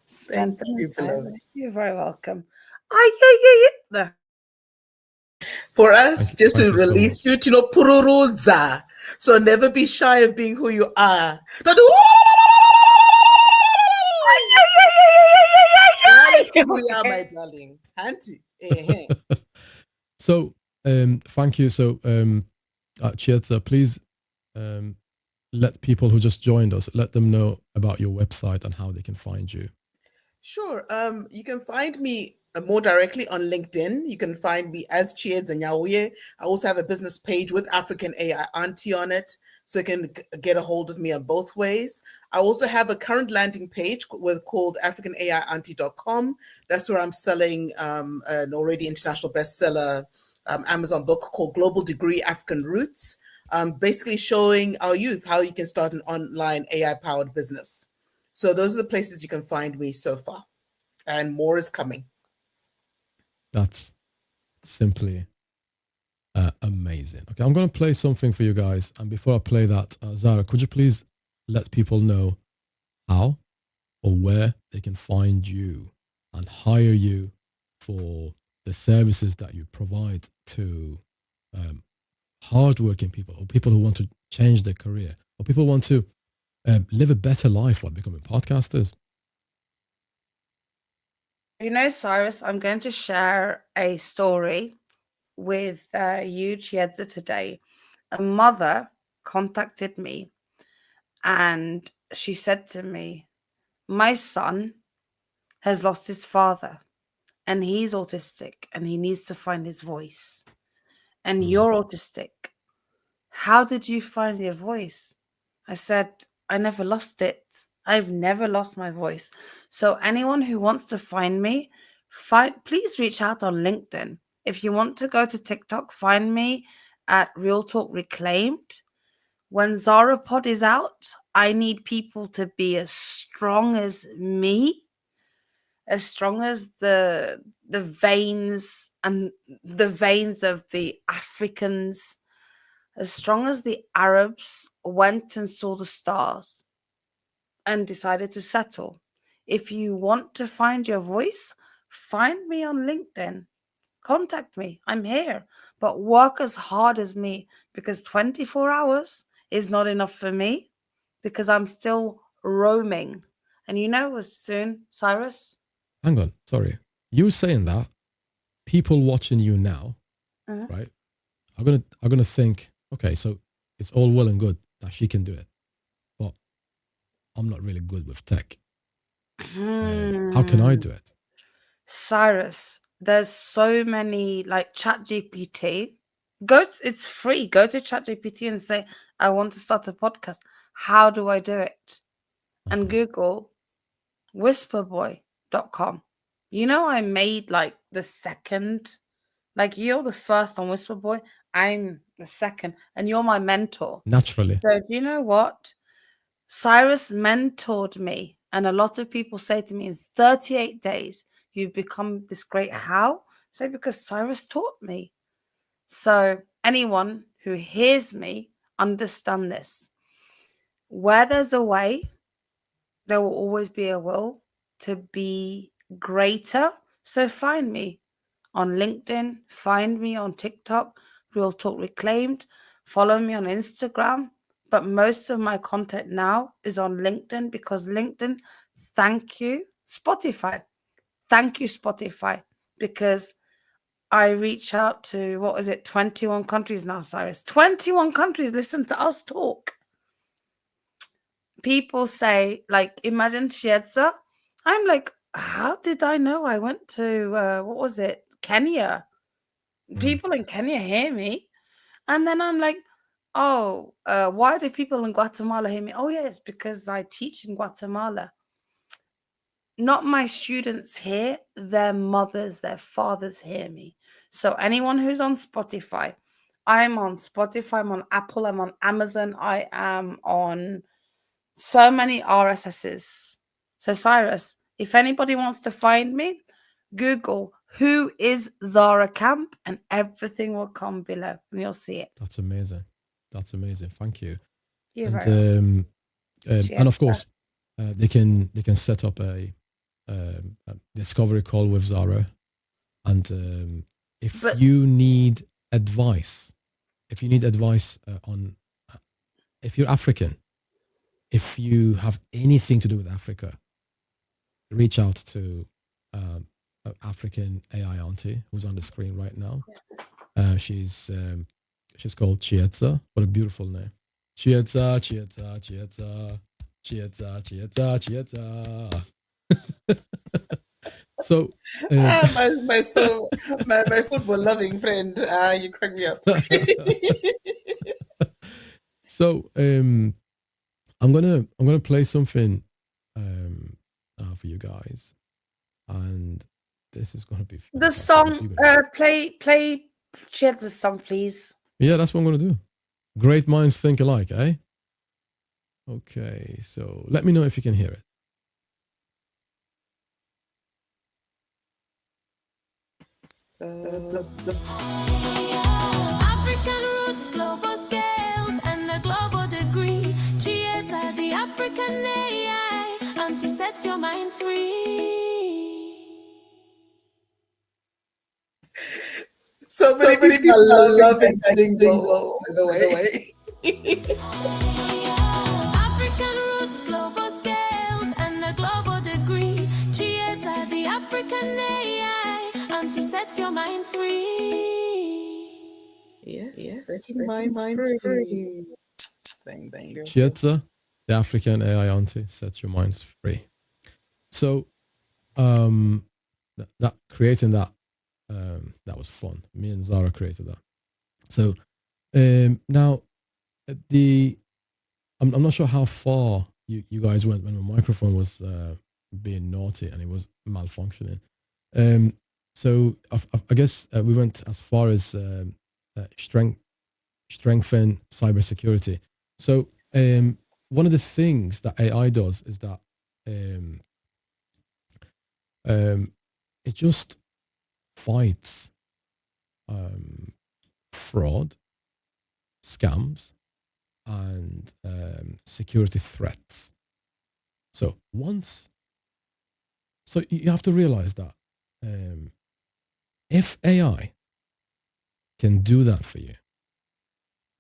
Thank Strengthening you, beloved. You're very welcome. Yeah. There. For us, just to Thank you so release much. you to know pururuza. So never be shy of being who you are. Not do that is who we are, my darling. Auntie. So, thank you. So, Chietza, please let people who just joined us, let them know about your website and how they can find you. Sure. You can find me more directly on LinkedIn. You can find me as Chiedza Nyauye. I also have a business page with African AI Auntie on it, so you can get a hold of me on both ways. I also have a current landing page called africanaiauntie.com. That's where I'm selling an already international bestseller Amazon book called Global Degree African Roots, basically showing our youth how you can start an online AI-powered business. So those are the places you can find me so far, and more is coming. That's simply amazing. Okay, I'm going to play something for you guys. And before I play that, Zara, could you please let people know how or where they can find you and hire you for the services that you provide to hardworking people or people who want to change their career or people who want to live a better life while becoming podcasters? Cyrus, I'm going to share a story with you, Chiedza, today. A mother contacted me and she said to me, my son has lost his father and he's autistic and he needs to find his voice. And you're autistic. How did you find your voice? I said, I never lost it. I've never lost my voice. So anyone who wants to find me, please reach out on LinkedIn. If you want to go to TikTok, find me at Real Talk Reclaimed. When Zara Pod is out, I need people to be as strong as me, as strong as the veins and the veins of the Africans, as strong as the Arabs went and saw the stars and decided to settle. If you want to find your voice, find me on LinkedIn. Contact me. I'm here. But work as hard as me, because 24 hours is not enough for me, because I'm still roaming. And you know, as soon, Cyrus? Hang on, sorry. You saying that people watching you now, right, are gonna think, okay, so it's all well and good that she can do it, but I'm not really good with tech. How can I do it? Cyrus, there's so many like ChatGPT. It's free. Go to ChatGPT and say, I want to start a podcast. How do I do it? And Google whisperboy.com. You know, I made like the second, like you're the first on Whisperboy. I'm the second, and you're my mentor. Naturally. So, do you know what? Cyrus mentored me, and a lot of people say to me, in 38 days, you've become this great. How? So, because Cyrus taught me. So, anyone who hears me, understand this. Where there's a way, there will always be a will to be greater. So, find me on LinkedIn, find me on TikTok, Real Talk Reclaimed, follow me on Instagram. But most of my content now is on LinkedIn, because LinkedIn, thank you, Spotify. Thank you, Spotify, because I reach out to, what is it, 21 countries now, Cyrus? 21 countries listen to us talk. People say, like, imagine Shietza. I'm like, how did I know I went to, what was it, Kenya? People in Kenya hear me. And then I'm like, oh, why do people in Guatemala hear me? Oh, yeah, it's because I teach in Guatemala. Not my students here, their mothers, their fathers hear me. So anyone who's on Spotify, I'm on Spotify, I'm on Apple, I'm on Amazon, I am on so many RSSs. So Cyrus, if anybody wants to find me, Google who is Zara Camp and everything will come below and you'll see it. That's amazing. That's amazing. Thank you. You're very welcome. And of course, they can set up a discovery call with Zara, and if you need advice, on if you're African, if you have anything to do with Africa, reach out to African AI auntie who's on the screen right now. She's called Chietza. What a beautiful name. Chietza, Chietza, Chietza, Chietza, Chietza, Chietza. So, my football loving friend, you crack me up. So, I'm gonna play something for you guys, and this is gonna be the song. Play Chietza's song, please. Yeah, that's what I'm gonna do. Great minds think alike, eh? Okay, so let me know if you can hear it. African roots, global scales, and a global degree. Chieta, the African AI, auntie sets your mind free. So many people are loving that jingle, by the way. African roots, global scales, and a global degree. Chieta, the African AI, auntie sets your mind free. Yes, setting minds free. Thank you. Chieta, the African AI auntie, sets your minds free. So that creating that that was fun. Me and Zara created that. So now I'm not sure how far you guys went when the microphone was being naughty and it was malfunctioning. So I guess we went as far as strengthen cybersecurity. So one of the things that AI does is that it just fights fraud, scams, and security threats. So you have to realize that if AI can do that for you,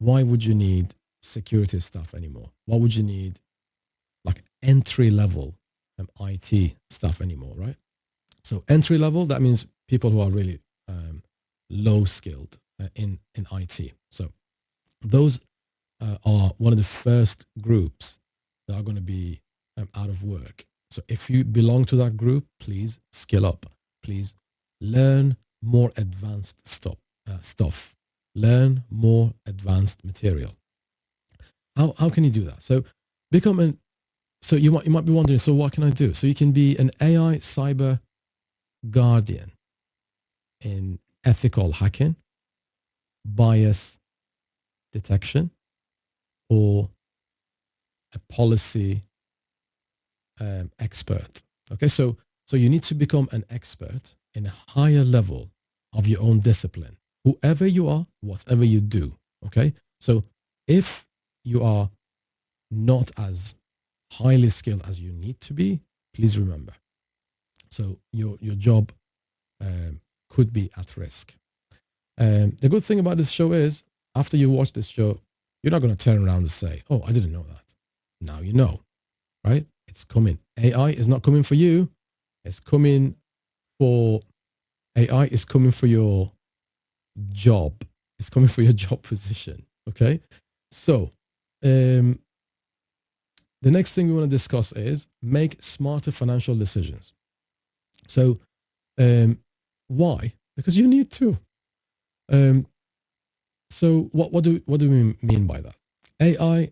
why would you need security stuff anymore? Why would you need like entry level IT stuff anymore, right? So entry level, that means people who are really low skilled in IT. So those are one of the first groups that are going to be out of work. So if you belong to that group, please skill up. Please learn more advanced stuff. Learn more advanced material. How can you do that? So so you might be wondering, so what can I do? So you can be an AI cyber guardian in ethical hacking, bias detection, or a policy expert. Okay, so you need to become an expert in a higher level of your own discipline, whoever you are, whatever you do. Okay, so if you are not as highly skilled as you need to be, please remember. So your job could be at risk. The good thing about this show is, after you watch this show, you're not going to turn around and say, "Oh, I didn't know that." Now you know, right? It's coming. AI is not coming for you. It's coming for AI is coming for your job. It's coming for your job position. Okay. So the next thing we want to discuss is make smarter financial decisions. So why? Because you need to. So what do we mean by that? AI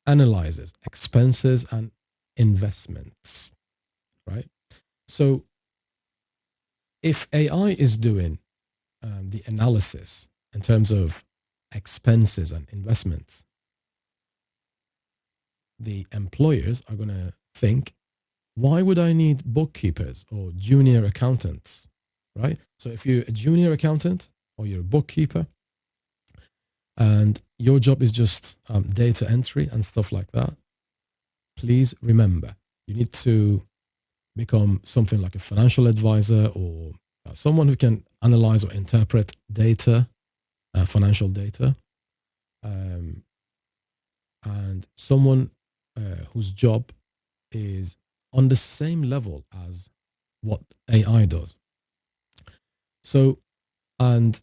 analyzes expenses and investments, right? So if AI is doing the analysis in terms of expenses and investments, the employers are going to think, why would I need bookkeepers or junior accountants, right? So if you're a junior accountant or you're a bookkeeper and your job is just data entry and stuff like that, please remember, you need to become something like a financial advisor or someone who can analyze or interpret data, financial data, and someone whose job is on the same level as what AI does. So, and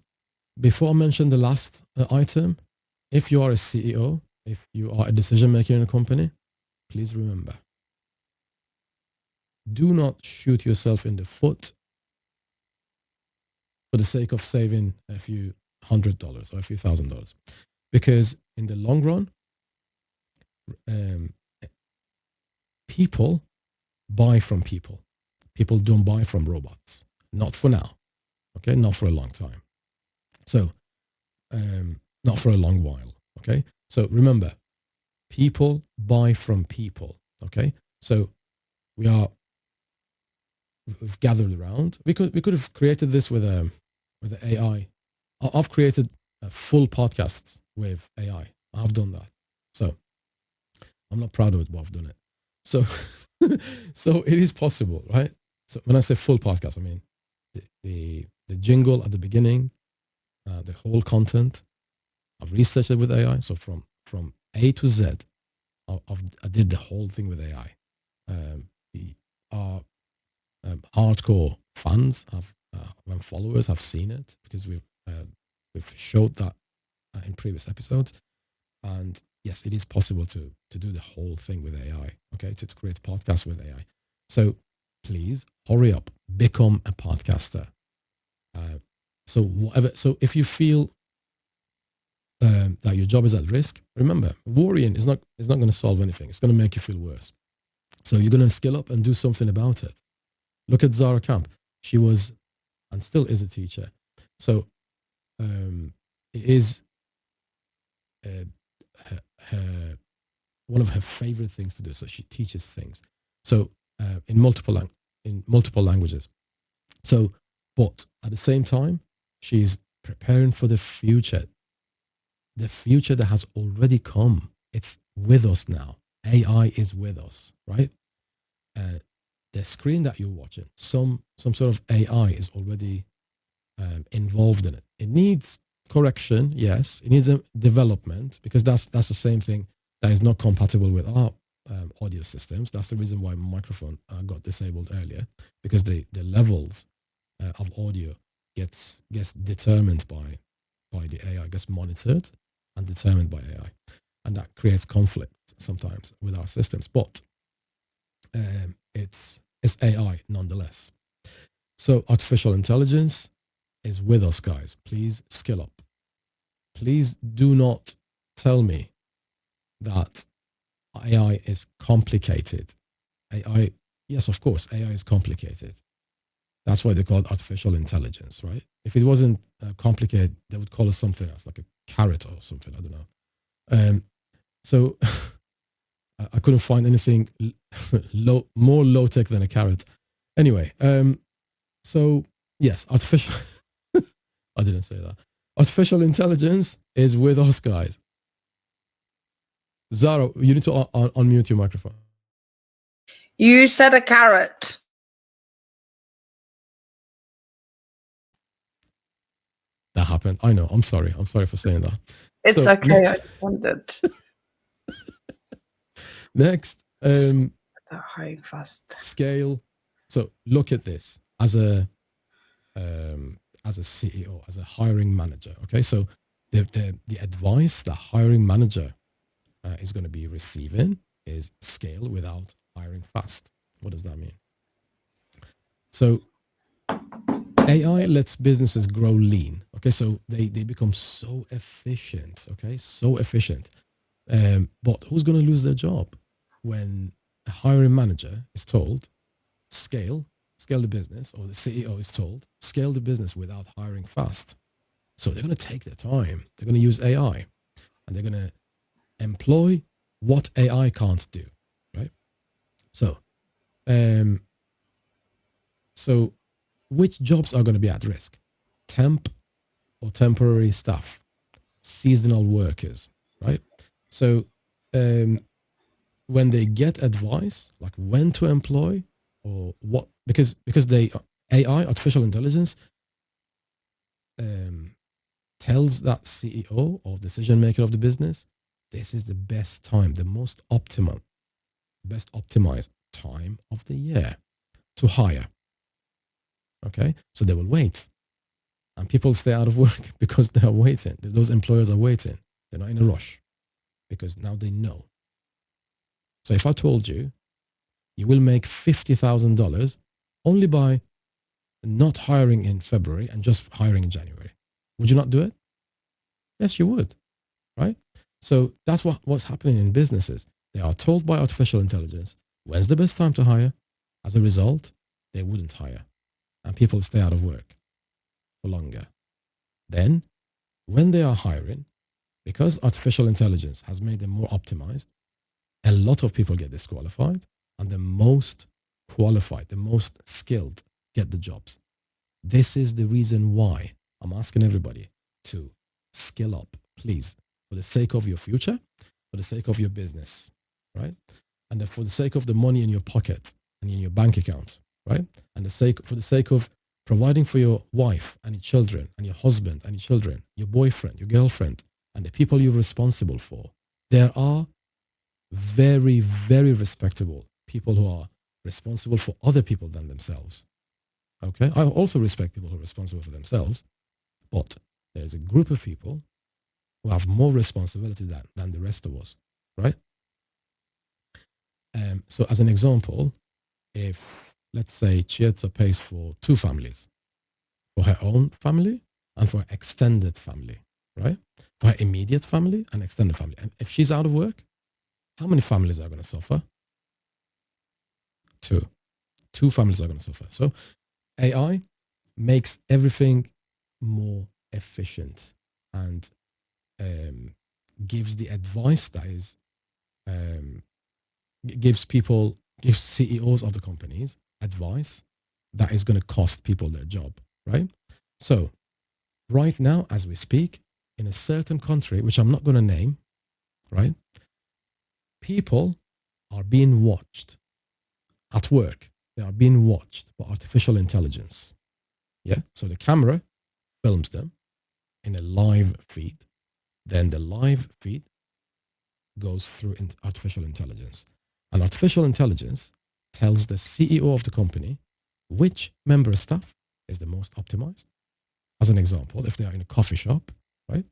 before I mention the last item, if you are a CEO, if you are a decision maker in a company, please remember, do not shoot yourself in the foot for the sake of saving a few $100 or a few $1,000, because in the long run, people buy from people. People don't buy from robots. Not for now. Okay, not for a long time. So, not for a long while. Okay, so remember, people buy from people. Okay, so we've gathered around. We could have created this with the AI. I've created full podcasts with AI. I've done that. So I'm not proud of it, but I've done it. So so it is possible, right? So when I say full podcast, I mean the jingle at the beginning, the whole content. I've researched it with AI. So from A to Z, I did the whole thing with AI. Our hardcore fans and followers have seen it because we've We've showed that in previous episodes. And yes, it is possible to do the whole thing with AI, okay, to create podcasts with AI. So please hurry up, become a podcaster. So if you feel that your job is at risk, remember, worrying is not going to solve anything. It's going to make you feel worse. So you're going to skill up and do something about it. Look at Zara Camp. She was and still is a teacher. So it is her one of her favorite things to do. So she teaches things. So in multiple languages. So, but at the same time, she's preparing for the future that has already come. It's with us now. AI is with us, right? The screen that you're watching, some sort of AI is already involved in it. It needs correction, yes. It needs a development, because that's the same thing that is not compatible with our audio systems. That's the reason why microphone got disabled earlier, because the levels of audio gets determined by the AI, gets monitored and determined by AI, and that creates conflict sometimes with our systems. But it's AI nonetheless. So artificial intelligence is with us, guys. Please skill up. Please do not tell me that AI is complicated. AI, yes, of course, AI is complicated. That's why they call it artificial intelligence, right? If it wasn't complicated, they would call it something else, like a carrot or something. I don't know. So I couldn't find anything more low tech than a carrot. Anyway, so yes, artificial. I didn't say that. Artificial intelligence is with us, guys. Zara, you need to unmute your microphone. You said a carrot. That happened. I know. I'm sorry. I'm sorry for saying that. It's So, okay. Next, I just wondered. next Hiring fast. scale. So look at this as a CEO, as a hiring manager. Okay, so the advice the hiring manager is going to be receiving is scale without hiring fast. What does that mean? So AI lets businesses grow lean. Okay, so they become so efficient. Okay, so efficient. But who's going to lose their job when a hiring manager is told scale the business, or the CEO is told scale the business without hiring fast? So they're going to take their time. They're going to use AI, and they're going to employ what AI can't do, right? So, so which jobs are going to be at risk? Temp or temporary staff, seasonal workers, right? So when they get advice, like when to employ or what, because they AI, artificial intelligence, tells that CEO or decision maker of the business, this is the best time, the most optimal, best optimized time of the year to hire. Okay, so they will wait, and people stay out of work because they are waiting. Those employers are waiting. They're not in a rush because now they know. So if I told you you will make $50,000 only by not hiring in February and just hiring in January, would you not do it? Yes, you would, right? So that's what's happening in businesses. They are told by artificial intelligence when's the best time to hire. As a result, they wouldn't hire, and people stay out of work for longer. Then, when they are hiring, because artificial intelligence has made them more optimized, a lot of people get disqualified, and the most qualified, the most skilled get the jobs. This is the reason why I'm asking everybody to skill up, please, for the sake of your future, for the sake of your business, right? And for the sake of the money in your pocket and in your bank account, right? And for the sake of providing for your wife and your children and your husband and your children, your boyfriend, your girlfriend, and the people you're responsible for. There are very, very respectable people who are responsible for other people than themselves. Okay, I also respect people who are responsible for themselves, but There's a group of people who have more responsibility than the rest of us, right? So as an example, if let's say Chietza pays for 2 families, for her own family and for her extended family, right? For her immediate family and extended family. And if she's out of work, how many families are going to suffer? 2. 2 families are going to suffer. So AI makes everything more efficient and gives the advice that is gives CEOs of the companies advice that is going to cost people their job, right? So right now, as we speak, in a certain country, which I'm not going to name, right? People are being watched at work. They are being watched by artificial intelligence. Yeah. So the camera films them in a live feed. Then the live feed goes through artificial intelligence. And artificial intelligence tells the CEO of the company which member of staff is the most optimized. As an example, if they are in a coffee shop, right?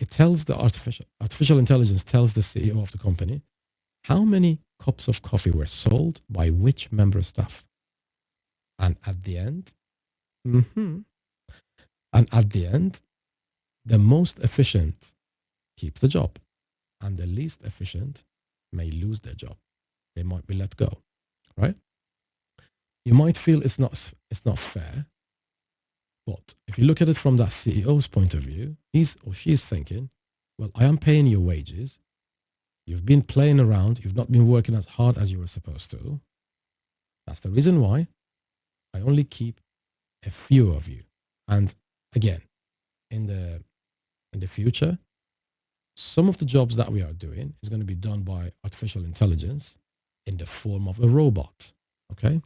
It tells the artificial intelligence tells the CEO of the company how many cups of coffee were sold by which member of staff. And at the end, the most efficient keeps the job, and the least efficient may lose their job. They might be let go, right? You might feel it's not fair, but if you look at it from that CEO's point of view, he's or she is thinking, well, I am paying your wages. You've been playing around. You've not been working as hard as you were supposed to. That's the reason why I only keep a few of you. And again, in the future, some of the jobs that we are doing is going to be done by artificial intelligence in the form of a robot. Okay,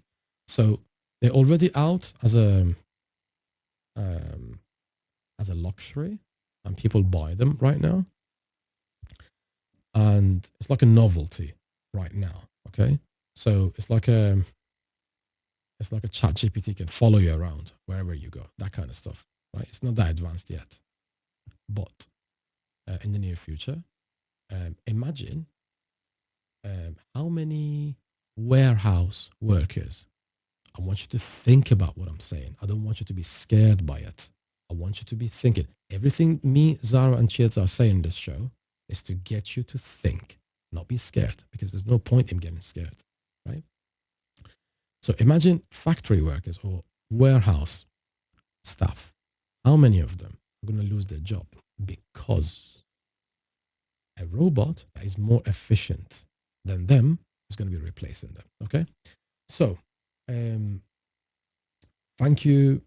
so they're already out as a luxury, and people buy them right now, and it's like a novelty right now. Okay, so it's like a chat GPT can follow you around wherever you go, that kind of stuff, right? It's not that advanced yet, but in the near future, imagine how many warehouse workers. I want you to think about what I'm saying. I don't want you to be scared by it. I want you to be thinking. Everything me, Zara, and Chietza are saying in this show is to get you to think, not be scared, because there's no point in getting scared, right? So imagine factory workers or warehouse staff. How many of them are going to lose their job because a robot that is more efficient than them is going to be replacing them? Okay, so thank you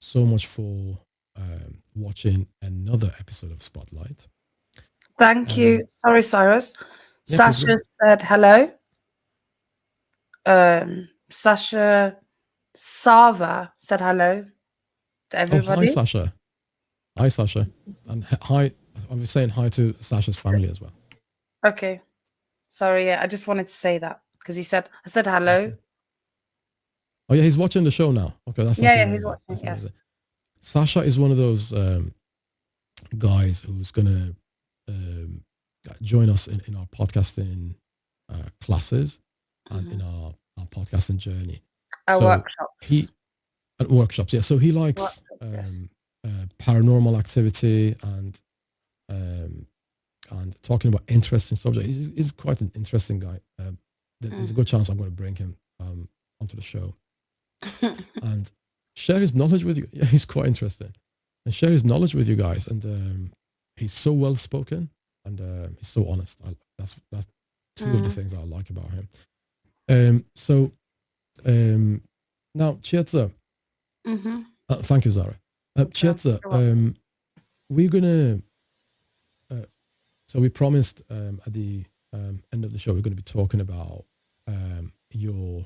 so much for watching another episode of Spotlight. Thank you. Sorry, Cyrus. Yeah, Sasha said hello. Sasha Sava said hello to everybody. Oh, hi, Sasha. Hi, Sasha. And hi, I was saying hi to Sasha's family as well. Okay. Sorry, yeah, I just wanted to say that because I said hello. Okay. Oh, yeah, he's watching the show now. Okay, that's Yeah, amazing. he's watching. That's yes. amazing. Sasha is one of those guys who's going to join us in our podcasting classes and in our podcasting journey. Our workshops. Workshops, yeah. So he likes paranormal activity and talking about interesting subjects. He's quite an interesting guy. There's a good chance I'm going to bring him onto the show and share his knowledge with you. Yeah, he's quite interesting, and share his knowledge with you guys. And he's so well spoken, and he's so honest. That's two of the things I like about him. Now, Chietza. Thank you, Zara. Chietza, we're gonna. So we promised at the end of the show we're going to be talking about your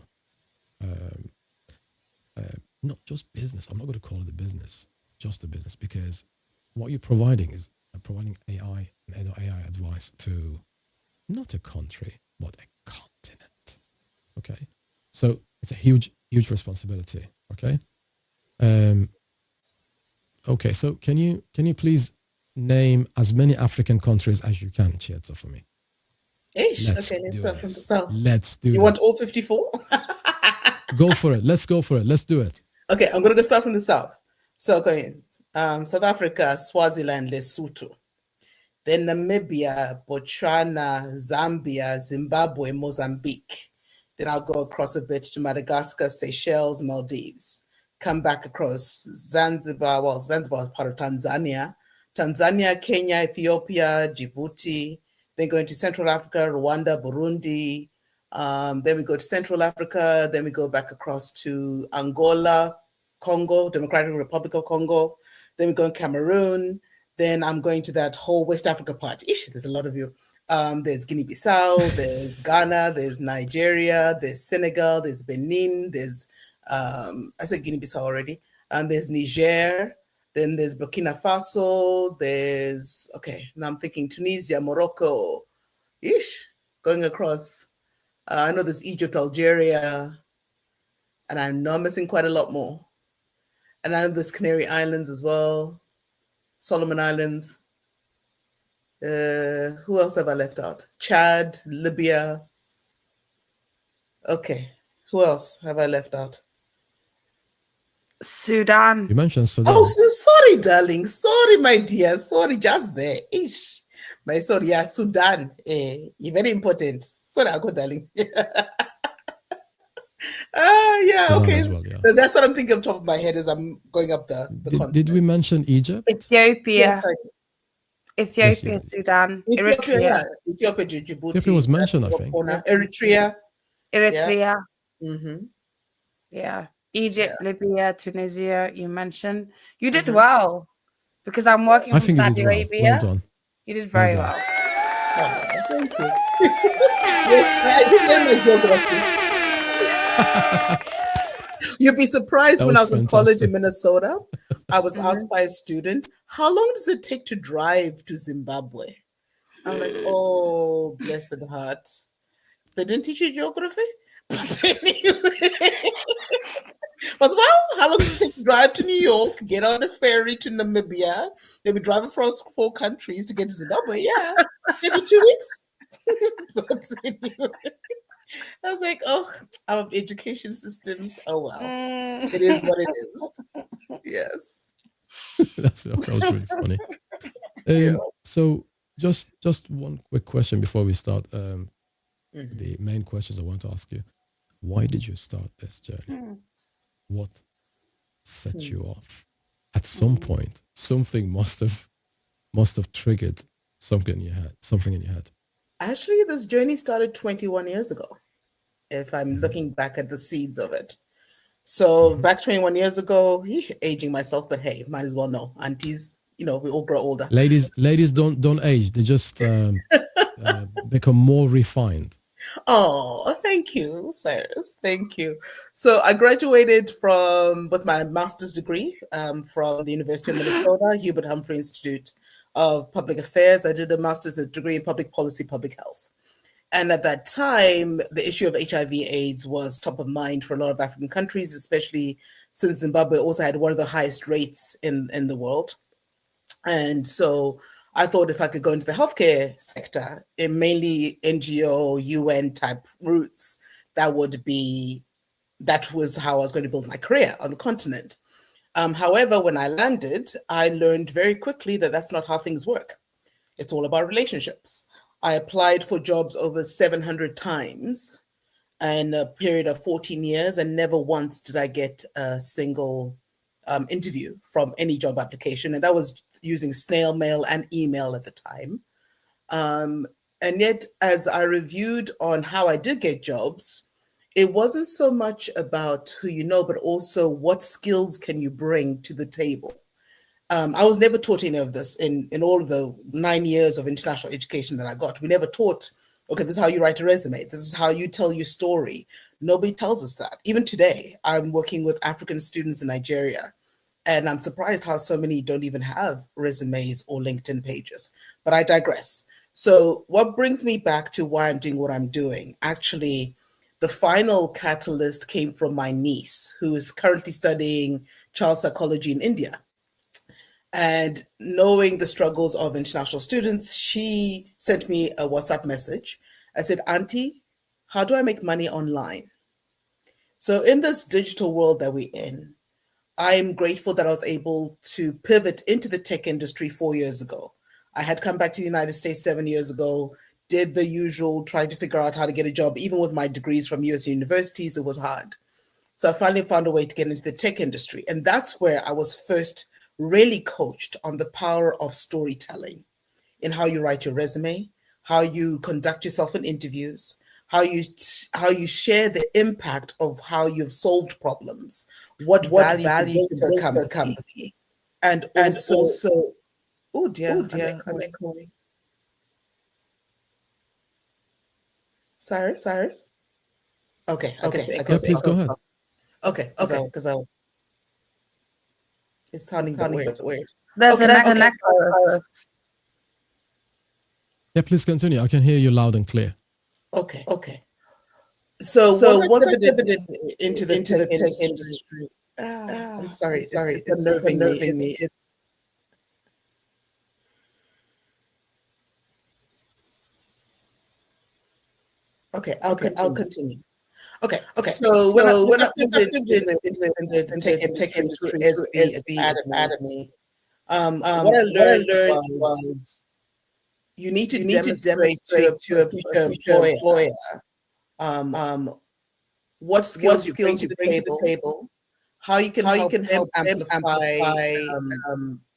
not just business. I'm not going to call it a business, just a business, because what you're providing is providing AI and AI advice to not a country but a continent. Okay, so it's a huge responsibility. Okay, Okay, so can you please name as many African countries as you can, Chieta, for me? Ish. Let's Okay, let's do start from the this. south. Let's do You this. want all 54? Go for it. Let's go for it. Let's do it. Okay, I'm going to go start from the south. So, okay, South Africa, Swaziland, Lesotho. Then Namibia, Botswana, Zambia, Zimbabwe, Mozambique. Then I'll go across a bit to Madagascar, Seychelles, Maldives. Come back across Zanzibar. Well, Zanzibar is part of Tanzania. Tanzania, Kenya, Ethiopia, Djibouti. Then going to Central Africa, Rwanda, Burundi. Then we go to Central Africa. Then we go back across to Angola, Congo, Democratic Republic of Congo. Then we go to Cameroon. Then I'm going to that whole West Africa part. Ish, there's a lot of you. There's Guinea-Bissau, there's Ghana, there's Nigeria, there's Senegal, there's Benin, there's, I said Guinea-Bissau already. There's Niger, then there's Burkina Faso, there's, okay, now I'm thinking Tunisia, Morocco, ish, going across. I know there's Egypt, Algeria, and I know I'm missing quite a lot more. And I know there's Canary Islands as well, Solomon Islands. Who else have I left out? Chad, Libya. Okay. Who else have I left out? Sudan. You mentioned Sudan. Oh, sorry, darling. Sorry, my dear. Sorry, just there. Ish. My sorry, yeah, Sudan. You're very important. Sorry, I'll go, darling. Yeah, Sudan okay. as well, yeah. That's what I'm thinking on top of my head as I'm going up the continent. Did we mention Egypt? Ethiopia. Yes, I did. Ethiopia, Yes, Sudan, Ethiopia, Eritrea. yeah. Ethiopia, Djibouti. Ethiopia was mentioned, I think. Eritrea. Eritrea. Mm-hmm. Yeah. Egypt, Libya, Tunisia, you mentioned. You did Mhm. well because I'm working I from think you Saudi did well. Arabia. Well done. You did very Well well. Oh, thank you. Yes, I did learn my geography. You'd be surprised That when I was was in college in fantastic. Minnesota. I was asked by a student, how long does it take to drive to Zimbabwe? I'm like, oh, blessed heart. They didn't teach you geography? But anyway. But well, how long does it take to drive to New York, get on a ferry to Namibia, maybe drive across 4 countries to get to Zimbabwe? Yeah, maybe 2 weeks. But anyway, I was like, oh, our education systems, oh well. It is what it is. Yes. That was really funny. Yeah. So just one quick question before we start. Mhm. The main questions I want to ask you. Why did you start this journey? What set you off? At some point, something must have triggered something in your head. Actually, this journey started 21 years ago, if I'm looking back at the seeds of it. So back 21 years ago, aging myself, but hey, might as well know. Aunties, we all grow older. Ladies don't age. They just become more refined. Oh, thank you, Cyrus. Thank you. So I graduated with my master's degree from the University of Minnesota, Hubert Humphrey Institute of Public Affairs. I did a master's degree in public policy, public health. And at that time, the issue of HIV/AIDS was top of mind for a lot of African countries, especially since Zimbabwe also had one of the highest rates in the world. And so I thought if I could go into the healthcare sector, in mainly NGO, UN type routes, that was how I was going to build my career on the continent. However, when I landed, I learned very quickly that that's not how things work. It's all about relationships. I applied for jobs over 700 times in a period of 14 years, and never once did I get a single interview from any job application. And that was using snail mail and email at the time. And yet, as I reviewed on how I did get jobs, it wasn't so much about who you know, but also what skills can you bring to the table. I was never taught any of this in all of the 9 years of international education that I got. We never taught, okay, this is how you write a resume. This is how you tell your story. Nobody tells us that. Even today, I'm working with African students in Nigeria, and I'm surprised how so many don't even have resumes or LinkedIn pages. But I digress. So what brings me back to why I'm doing what I'm doing? Actually, the final catalyst came from my niece, who is currently studying child psychology in India. And knowing the struggles of international students, she sent me a WhatsApp message. I said, Auntie, how do I make money online? So in this digital world that we're in, I'm grateful that I was able to pivot into the tech industry 4 years ago. I had come back to the United States 7 years ago, did the usual, trying to figure out how to get a job. Even with my degrees from US universities, it was hard. So I finally found a way to get into the tech industry. And that's where I was first really coached on the power of storytelling in how you write your resume, how you conduct yourself in interviews, how you share the impact of how you've solved problems, what value you bring to a company, and also, oh dear, I'm echoing. Cyrus? Okay, I guess the Yeah, echo's please go ahead. Okay, because it's sounding a bit weird. There's Okay, an echo. Yeah, please continue. I can hear you loud and clear. Okay. So what I pivoted into the tech industry. I'm sorry, it's unnerving me. Okay, I'll continue. Okay, so when I pivoted into the tech industry through SB Academy, what I learned was you need to demonstrate to a future employer what skills you bring to the table, how you can help them amplify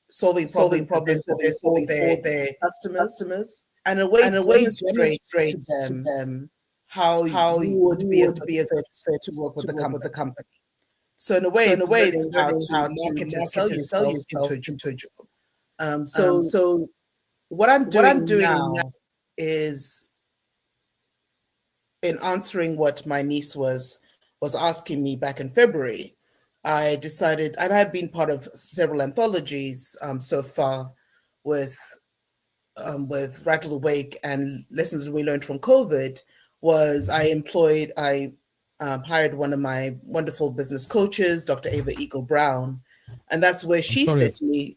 solving problems that they're solving for their customers, and a way demonstrate to them how you would be a good fit to work with the company. So in a way, it's learning how to market and sell yourself into a job. So what I'm doing now is, in answering what my niece was asking me back in February, I decided, and I've been part of several anthologies so far with Rattle Awake and Lessons We Learned from COVID, was I hired one of my wonderful business coaches, Dr. Ava Eagle Brown, and that's where she said to me,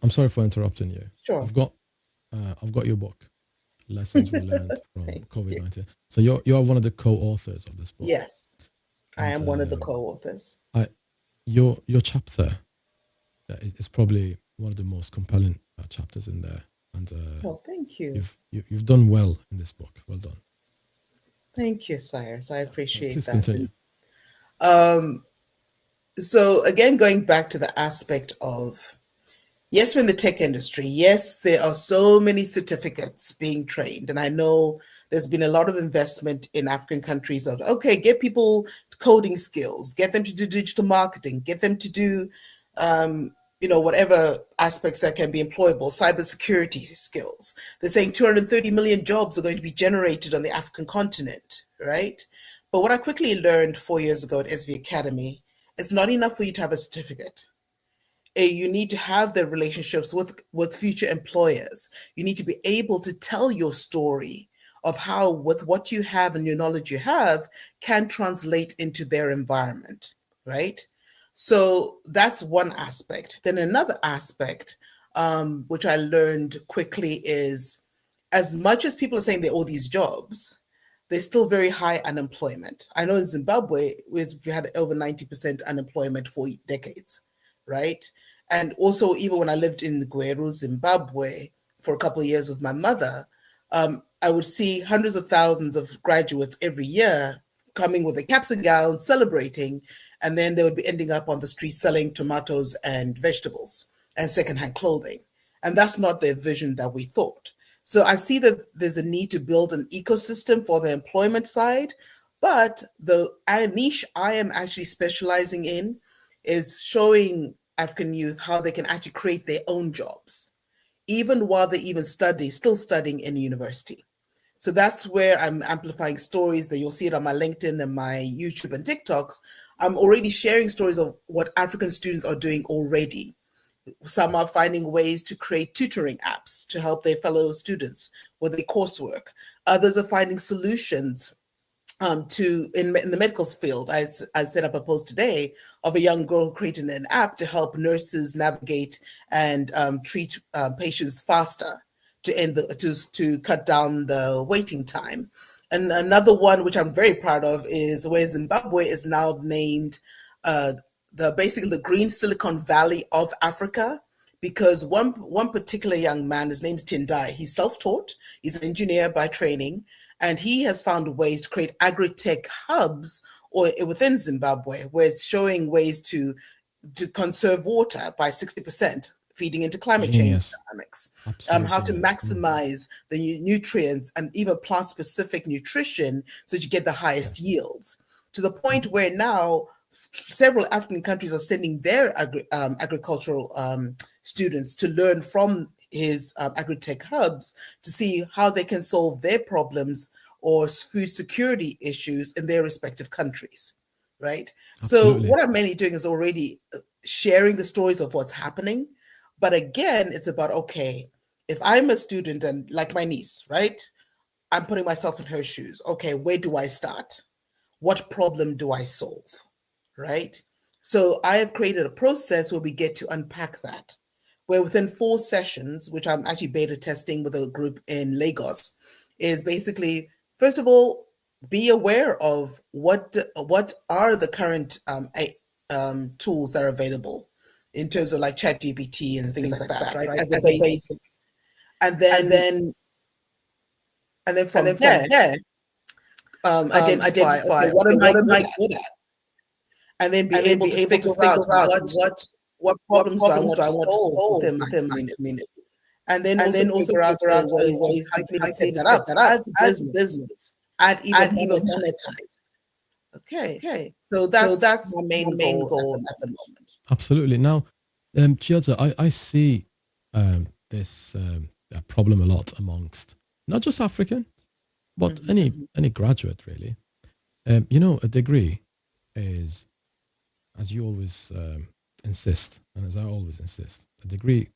I'm sorry for interrupting you. Sure. I've got your book, Lessons We Learned from COVID-19. So you're one of the co-authors of this book. Yes, I am one of the co-authors. Your chapter is probably one of the most compelling chapters in there, and thank you. You've done well in this book. Well done. Thank you, Cyrus. I appreciate Please that. Continue. So again, going back to the aspect of, yes, we're in the tech industry. Yes, there are so many certificates being trained. And I know there's been a lot of investment in African countries of, okay, get people coding skills, get them to do digital marketing, get them to do, whatever aspects that can be employable, cybersecurity skills. They're saying 230 million jobs are going to be generated on the African continent, right? But what I quickly learned 4 years ago at SV Academy, it's not enough for you to have a certificate. You need to have the relationships with future employers. You need to be able to tell your story of how, with what you have and your knowledge you have, can translate into their environment, right? So that's one aspect. Then another aspect, which I learned quickly, is as much as people are saying they owe these jobs, there's still very high unemployment. I know in Zimbabwe, we had over 90% unemployment for decades, right? And also, even when I lived in Gweru, Zimbabwe, for a couple of years with my mother, I would see hundreds of thousands of graduates every year coming with their caps and gowns, celebrating, and then they would be ending up on the street selling tomatoes and vegetables and secondhand clothing. And that's not the vision that we thought. So I see that there's a need to build an ecosystem for the employment side, but the niche I am actually specializing in is showing African youth how they can actually create their own jobs, even while they still studying in university. So that's where I'm amplifying stories that you'll see it on my LinkedIn and my YouTube and TikToks. I'm already sharing stories of what African students are doing already. Some are finding ways to create tutoring apps to help their fellow students with their coursework. Others are finding solutions in the medical field. I set up a post today of a young girl creating an app to help nurses navigate and treat patients faster to to cut down the waiting time. And another one which I'm very proud of is where Zimbabwe is now named uh, the basically the green Silicon Valley of Africa, because one particular young man, his name's Tendai. He's self-taught. He's an engineer by training, and he has found ways to create agri-tech hubs or within Zimbabwe, where it's showing ways to conserve water by 60%, feeding into climate change dynamics. How to maximize the nutrients and even plant-specific nutrition so that you get the highest yields. To the point where now several African countries are sending their agricultural students to learn from his agri-tech hubs to see how they can solve their problems or food security issues in their respective countries, right? Absolutely. So what I'm mainly doing is already sharing the stories of what's happening. But again, it's about, okay, if I'm a student and like my niece, right? I'm putting myself in her shoes. Okay, where do I start? What problem do I solve? Right? So I have created a process where we get to unpack that, where within 4 sessions, which I'm actually beta testing with a group in Lagos, is basically, first of all, be aware of what are the current tools that are available in terms of like ChatGPT and things like that, right? As a basic, and then from there, identify, okay, what am I good at? And then be able to figure out what problems do I want to solve within my community. And then also figure out the ways to how you can set that up as a business and even monetize. Okay. So that's my main goal at the moment. Absolutely. Now, Chiyoza, I see this problem a lot amongst not just Africans, but any graduate really. A degree is, as you always insist, and as I always insist, a degree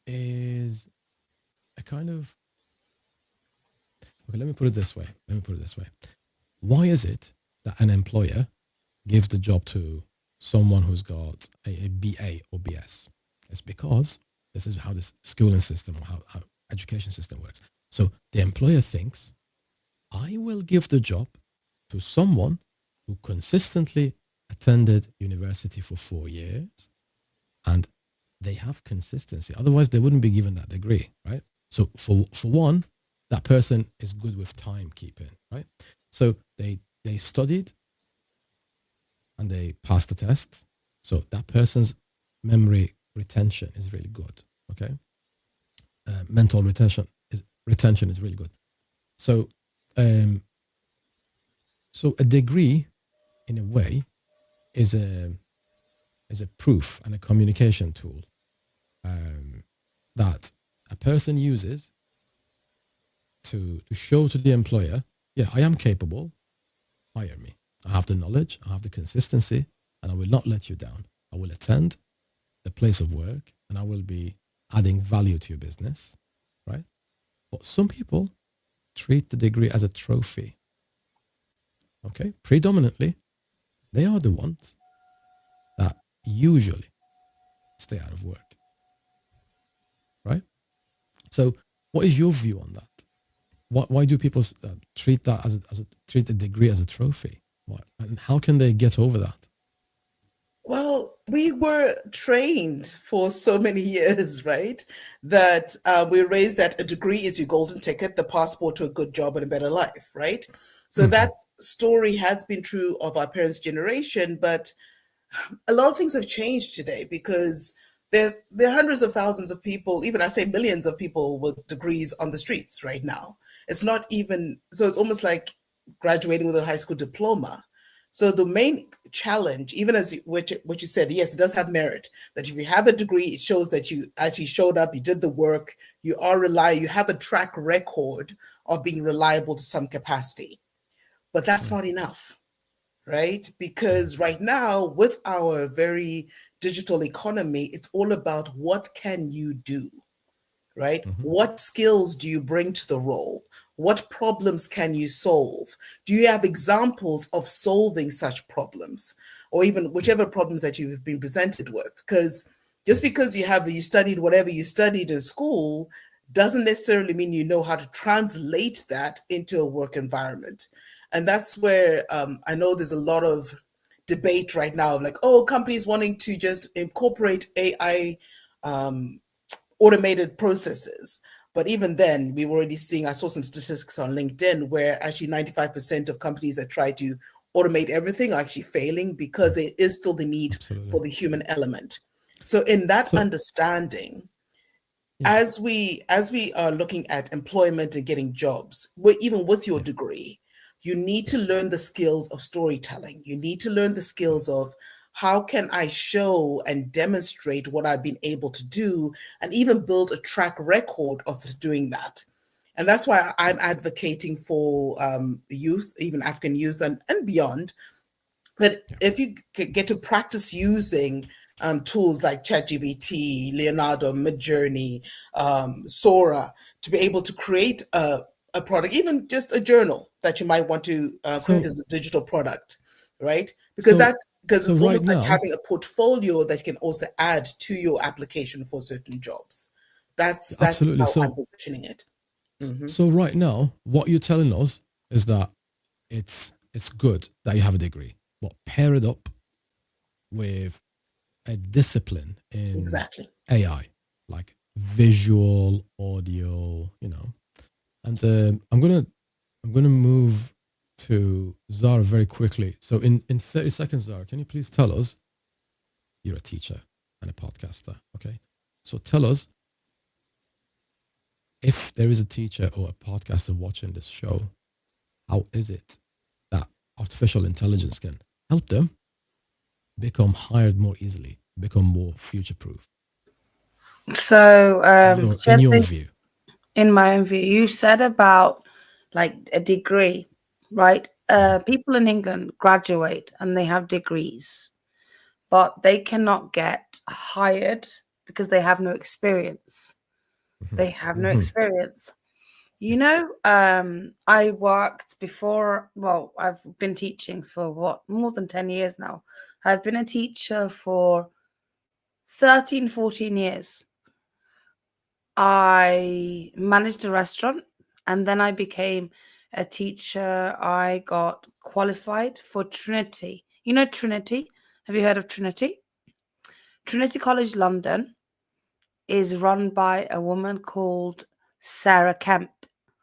is a kind of, okay, let me put it this way. Why is it that an employer gives the job to someone who's got a BA or BS? It's because this is how this schooling system or how education system works. So the employer thinks, I will give the job to someone who consistently attended university for 4 years and they have consistency. Otherwise, they wouldn't be given that degree, right? So for one, that person is good with timekeeping, right? So they studied and they passed the tests. So that person's memory retention is really good, okay? Mental retention is really good. So so a degree, in a way, is a proof and a communication tool that a person uses to show to the employer, yeah, I am capable, hire me. I have the knowledge, I have the consistency, and I will not let you down. I will attend the place of work and I will be adding value to your business, right? But some people treat the degree as a trophy. Okay, predominantly, they are the ones that usually stay out of work, right? So, what is your view on that? Why do people treat that treat the degree as a trophy? Why? And how can they get over that? Well, we were trained for so many years, right? That we raised that a degree is your golden ticket, the passport to a good job and a better life, right? So that story has been true of our parents' generation, but a lot of things have changed today because there are hundreds of thousands of people, even I say millions of people with degrees on the streets right now. It's not even, so it's almost like graduating with a high school diploma. So the main challenge, even as what you said, yes, it does have merit. That if you have a degree, it shows that you actually showed up, you did the work, you are reliable, you have a track record of being reliable to some capacity. But that's not enough, right? Because right now, with our very digital economy, it's all about what can you do, right? What skills do you bring to the role? What problems can you solve? Do you have examples of solving such problems, or even whichever problems that you've been presented with? Because just because you studied whatever you studied in school doesn't necessarily mean you know how to translate that into a work environment. And that's where I know there's a lot of debate right now of like, oh, companies wanting to just incorporate AI automated processes. But even then, we've already seen, I saw some statistics on LinkedIn where actually 95% of companies that try to automate everything are actually failing because there is still the need Absolutely. for the human element. So in that So understanding, yeah, as we are looking at employment and getting jobs, even with your yeah, degree, you need yeah, to learn the skills of storytelling. You need to learn the skills of how can I show and demonstrate what I've been able to do, and even build a track record of doing that. And that's why I'm advocating for youth, even African youth and beyond, that yeah. if you get to practice using tools like ChatGPT, Leonardo, Midjourney, Sora, to be able to create a product, even just a journal that you might want to create So as a digital product, right? so Because so it's right almost like now, having a portfolio that you can also add to your application for certain jobs. That's absolutely. how I'm So positioning it. Hmm. so right now, what you're telling us is that it's good that you have a degree, but pair it up with a discipline in Exactly. AI, like visual, audio, And I'm gonna move to Zara very quickly. So in 30 seconds, Zara, can you please tell us, you're a teacher and a podcaster, okay? So tell us, if there is a teacher or a podcaster watching this show, how is it that artificial intelligence can help them become hired more easily, become more future proof So, in your view? in my own view, you said about like a degree, right? People in England graduate and they have degrees, but they cannot get hired because they have no experience. They have no Hmm. experience. Yeah. I worked before, well, I've been teaching for what, more than 10 years now. I've been a teacher for 13, 14 years. I managed a restaurant and then I became a teacher. I got qualified for Trinity. You know Trinity? Have you heard of Trinity? Trinity College London is run by a woman called Sarah Kemp,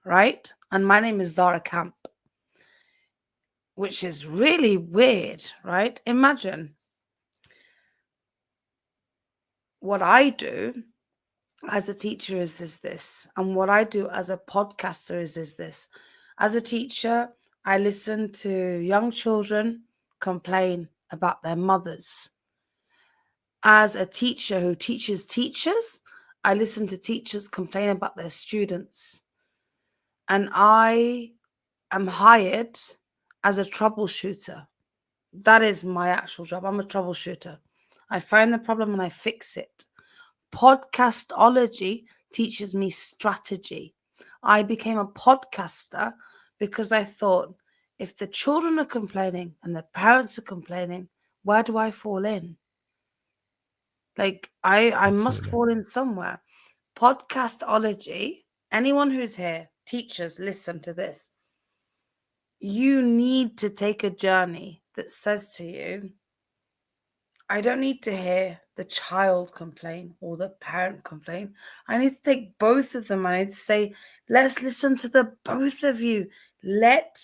right? And my name is Zara Camp, which is really weird, right? Imagine what I do as a teacher is this, and what I do as a podcaster is this. As a teacher, I listen to young children complain about their mothers. As a teacher who teaches teachers, I listen to teachers complain about their students. And I am hired as a troubleshooter. That is my actual job. I'm a troubleshooter. I find the problem and I fix it. Podcastology teaches me strategy. I became a podcaster because I thought, if the children are complaining and the parents are complaining, where do I fall in? Like I must Absolutely. fall in somewhere. Podcastology, anyone who's here, teachers, listen to this. You need to take a journey that says to you, I don't need to hear the child complain or the parent complain. I need to take both of them. I need to say, let's listen to the both of you. Let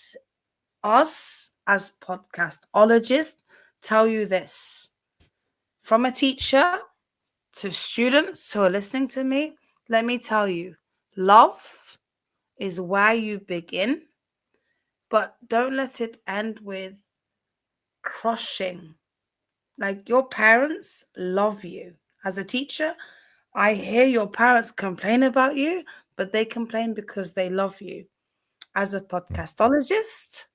us, as podcastologists, tell you this. From a teacher to students who are listening to me, let me tell you, love is where you begin, but don't let it end with crushing. Like, your parents love you. As a teacher, I hear your parents complain about you, but they complain because they love you. As a Mm. podcastologist,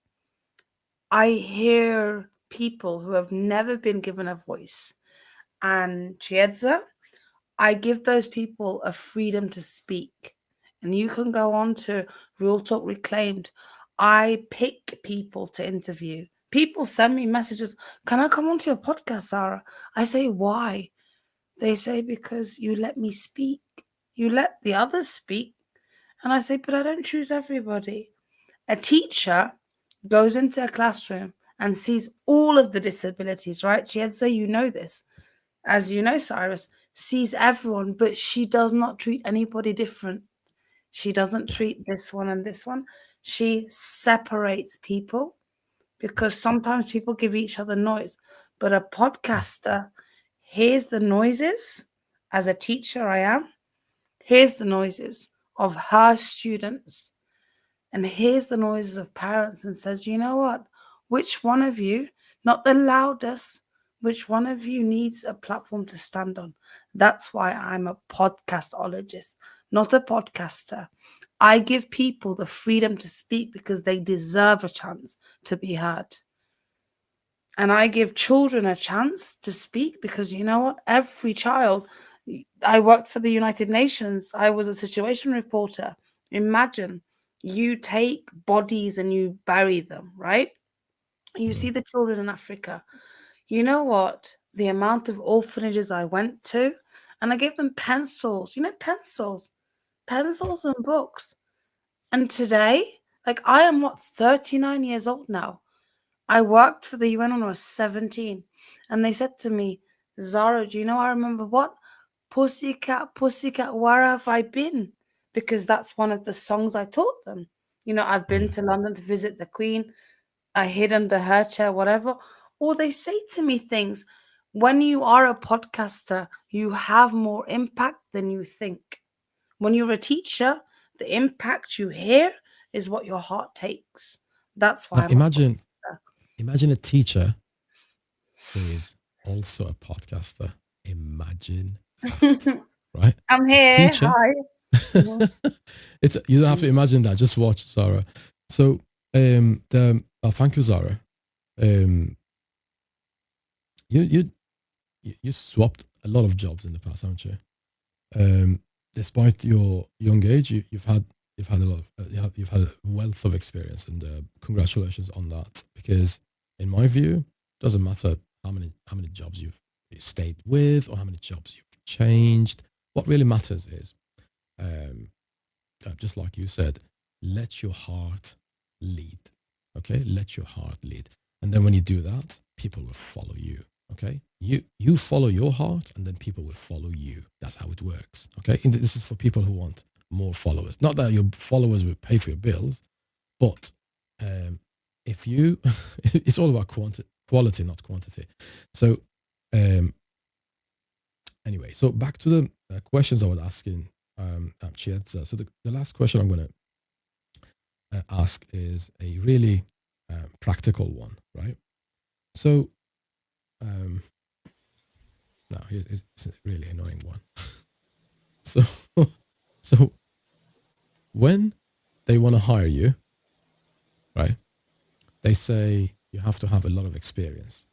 I hear people who have never been given a voice. And Chiedza, I give those people a freedom to speak And you can go on to Real Talk Reclaimed. I pick people to interview. People send me messages. Can I come onto your podcast, Sarah? I say, why? They say, because you let me speak. You let the others speak. And I say, but I don't choose everybody. A teacher goes into a classroom and sees all of the disabilities, right? Chiedza, you know this. As you know, Cyrus sees everyone, but she does not treat anybody different. She doesn't treat this one and this one. She separates people because sometimes people give each other noise. But a podcaster hears the noises. As a teacher, I am, hears the noises of her students and hears the noises of parents and says, you know what? Which one of you, not the loudest, which one of you needs a platform to stand on? That's why I'm a podcastologist, not a podcaster. I give people the freedom to speak because they deserve a chance to be heard. And I give children a chance to speak because you know what? Every child, I worked for the United Nations. I was a situation reporter. Imagine you take bodies and you bury them, right? You see the children in Africa. You know what? The amount of orphanages I went to, and I gave them pencils, pencils and books. And today, like I am 39 years old now. I worked for the UN when I was 17. And they said to me, Zara, do you know I remember what? Pussycat, pussycat, where have I been? Because that's one of the songs I taught them. I've been to London to visit the Queen. I hid under her chair, whatever. Or they say to me things. When you are a podcaster, you have more impact than you think. When you're a teacher, the impact you hear is what your heart takes. That's why Now imagine a teacher who is also a podcaster. Imagine that, right? I'm here. Teacher. Hi. You don't have to imagine that. Just watch, Zara. So, thank you, Zara. You swapped a lot of jobs in the past, haven't you? Despite your young age, you've had a lot of you've had a wealth of experience, and congratulations on that. Because in my view, it doesn't matter how many jobs you've stayed with or how many jobs you've changed. What really matters is, just like you said, let your heart lead. Okay, let your heart lead, and then when you do that, people will follow you. Okay, you follow your heart, and then people will follow you. That's how it works. Okay, and this is for people who want more followers. Not that your followers will pay for your bills, but if you, it's all about quality, not quantity. So anyway, so back to the questions I was asking, Chiedza. So the last question I'm going to ask is a really practical one, right? So now here's a really annoying one. So when they want to hire you, right? They say you have to have a lot of experience.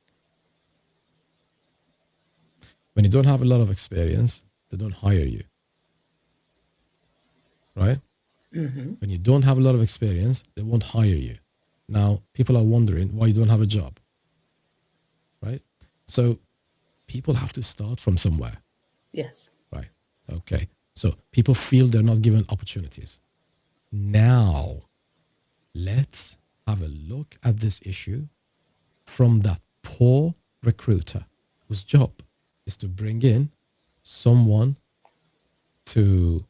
When you don't have a lot of experience, they don't hire you, right? Mm-hmm. When you don't have a lot of experience, they won't hire you. Now, people are wondering why you don't have a job, right? So people have to start from somewhere. Yes. Right. Okay. So people feel they're not given opportunities. Now, let's have a look at this issue from that poor recruiter whose job is to bring in someone to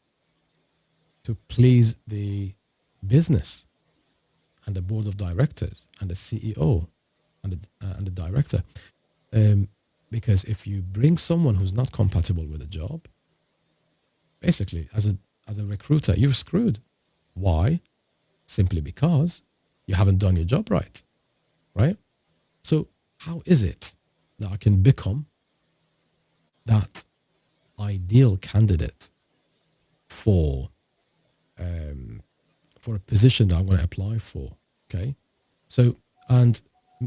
please the business and the board of directors and the CEO and the director. Because if you bring someone who's not compatible with a job, basically as a recruiter, you're screwed. Why? Simply because you haven't done your job right? So how is it that I can become that ideal candidate for a position that I'm going to apply for? Okay. So, and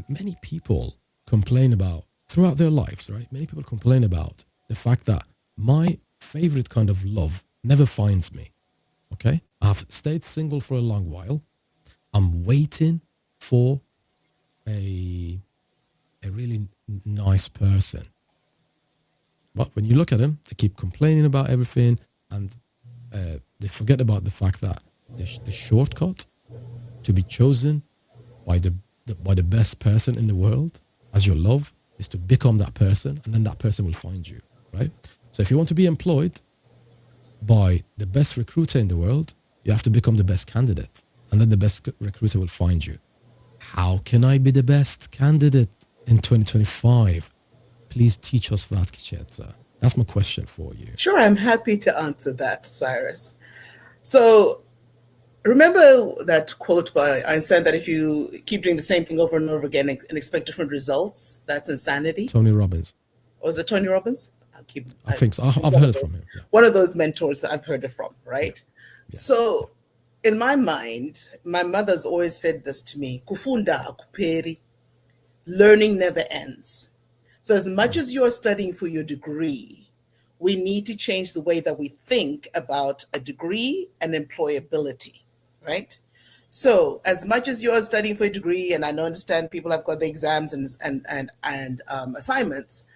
many people complain about throughout their lives, right? Many people complain about the fact that my favorite kind of love never finds me. Okay, I've stayed single for a long while. I'm waiting for a really nice person. But when you look at them, they keep complaining about everything, and they forget about the fact that the shortcut to be chosen by the best person in the world as your love is to become that person, and then that person will find you, right? So if you want to be employed by the best recruiter in the world, you have to become the best candidate, and then the best recruiter will find you. How can I be the best candidate in 2025? Please teach us that, Chetza. That's my question for you. Sure, I'm happy to answer that, Cyrus. So remember that quote by Einstein that if you keep doing the same thing over and over again and expect different results, that's insanity? Tony Robbins. Or is it Tony Robbins? I think so. I've heard it from him. Yeah. One of those mentors that I've heard it from, right? Yeah. So in my mind, my mother's always said this to me, kufunda akuperi, learning never ends. So as much as you're studying for your degree, we need to change the way that we think about a degree and employability, right? So as much as you're studying for a degree, and I understand people have got the exams and assignments,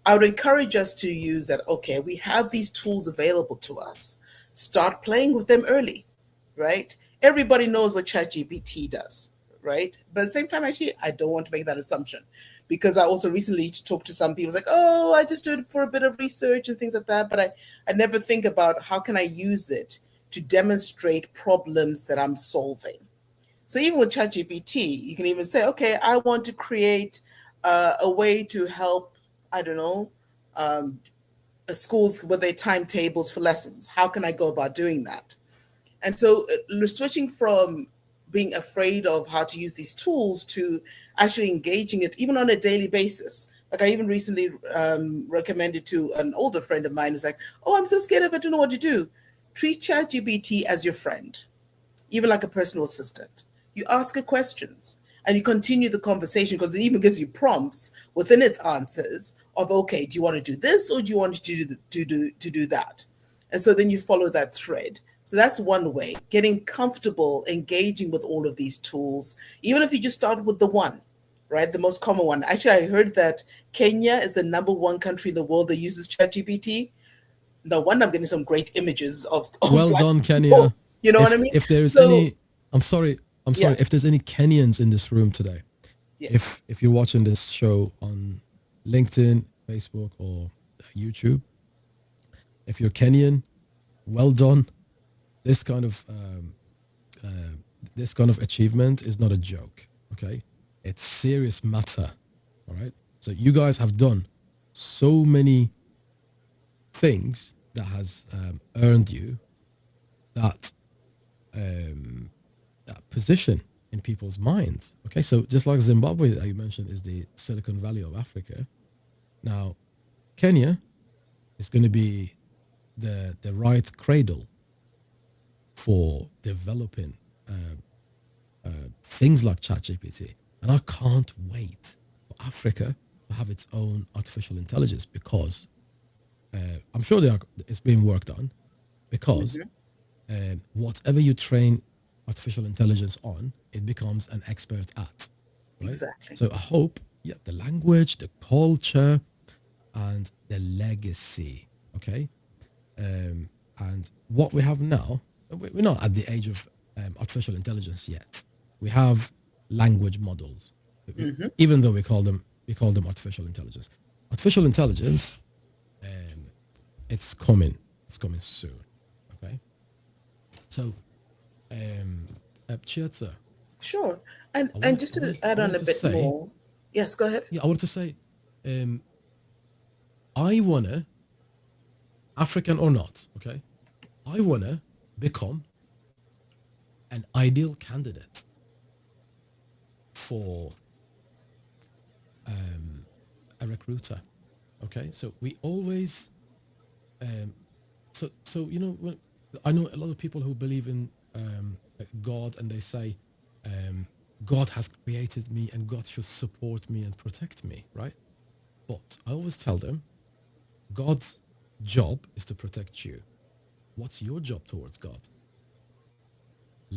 I would encourage us to use that. Okay, we have these tools available to us. Start playing with them early, right? Everybody knows what ChatGPT does, right? But at the same time, actually, I don't want to make that assumption, because I also recently talked to some people like, oh, I just do it for a bit of research and things like that. But I never think about how can I use it to demonstrate problems that I'm solving. So even with ChatGPT, you can even say, okay, I want to create a way to help, I don't know, schools with their timetables for lessons. How can I go about doing that? And so switching from being afraid of how to use these tools to actually engaging it even on a daily basis. Like I even recently recommended to an older friend of mine who's like, oh, I'm so scared of it, I don't know what to do. Treat ChatGPT as your friend, even like a personal assistant. You ask it questions and you continue the conversation, because it even gives you prompts within its answers of, okay, do you want to do this or do you want to do that? And so then you follow that thread. So that's one way, getting comfortable engaging with all of these tools, even if you just start with the one, right? The most common one. Actually, I heard that Kenya is the #1 country in the world that uses ChatGPT. No wonder I'm getting some great images of well Black done, people. Kenya. You know what I mean? If there is So, any, I'm sorry. Yeah. If there's any Kenyans in this room today, yes. if you're watching this show on LinkedIn, Facebook, or YouTube, if you're Kenyan, well done. This kind of achievement is not a joke. Okay, it's serious matter. All right. So you guys have done so many things that has earned you that that position in people's minds. Okay, so just like Zimbabwe that you mentioned is the Silicon Valley of Africa, now Kenya is going to be the right cradle for developing things like ChatGPT, and I can't wait for Africa to have its own artificial intelligence, because I'm sure it's being worked on, because whatever you train artificial intelligence on, it becomes an expert at. Right? Exactly. So I hope, the language, the culture, and the legacy. Okay, and what we have now, we're not at the age of artificial intelligence yet. We have language models, even though we call them artificial intelligence. Artificial intelligence, it's coming soon. Okay, so Chietza. Sure. And just to add on a bit more. Yes, go ahead. Yeah, I want to say, I wanna, African or not, okay, I wanna become an ideal candidate for a recruiter. Okay, so we always, so you know, I know a lot of people who believe in God, and they say God has created me and God should support me and protect me, right? But I always tell them, God's job is to protect you. What's your job towards God?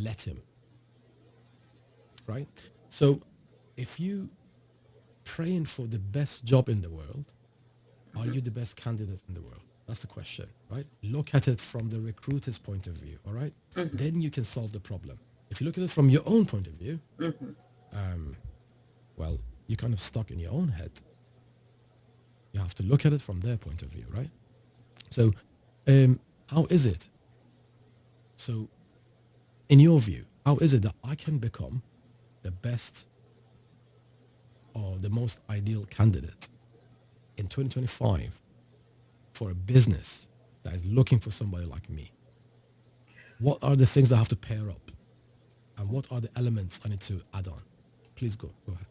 let him, right? So if you praying for the best job in the world, are you the best candidate in the world? That's the question, right? Look at it from the recruiter's point of view, all right? Then you can solve the problem. If you look at it from your own point of view, well, you're kind of stuck in your own head. You have to look at it from their point of view, right? So, how is it? So, in your view, how is it that I can become the best or the most ideal candidate in 2025 for a business that is looking for somebody like me? What are the things that I have to pair up? And what are the elements I need to add on? Please go ahead.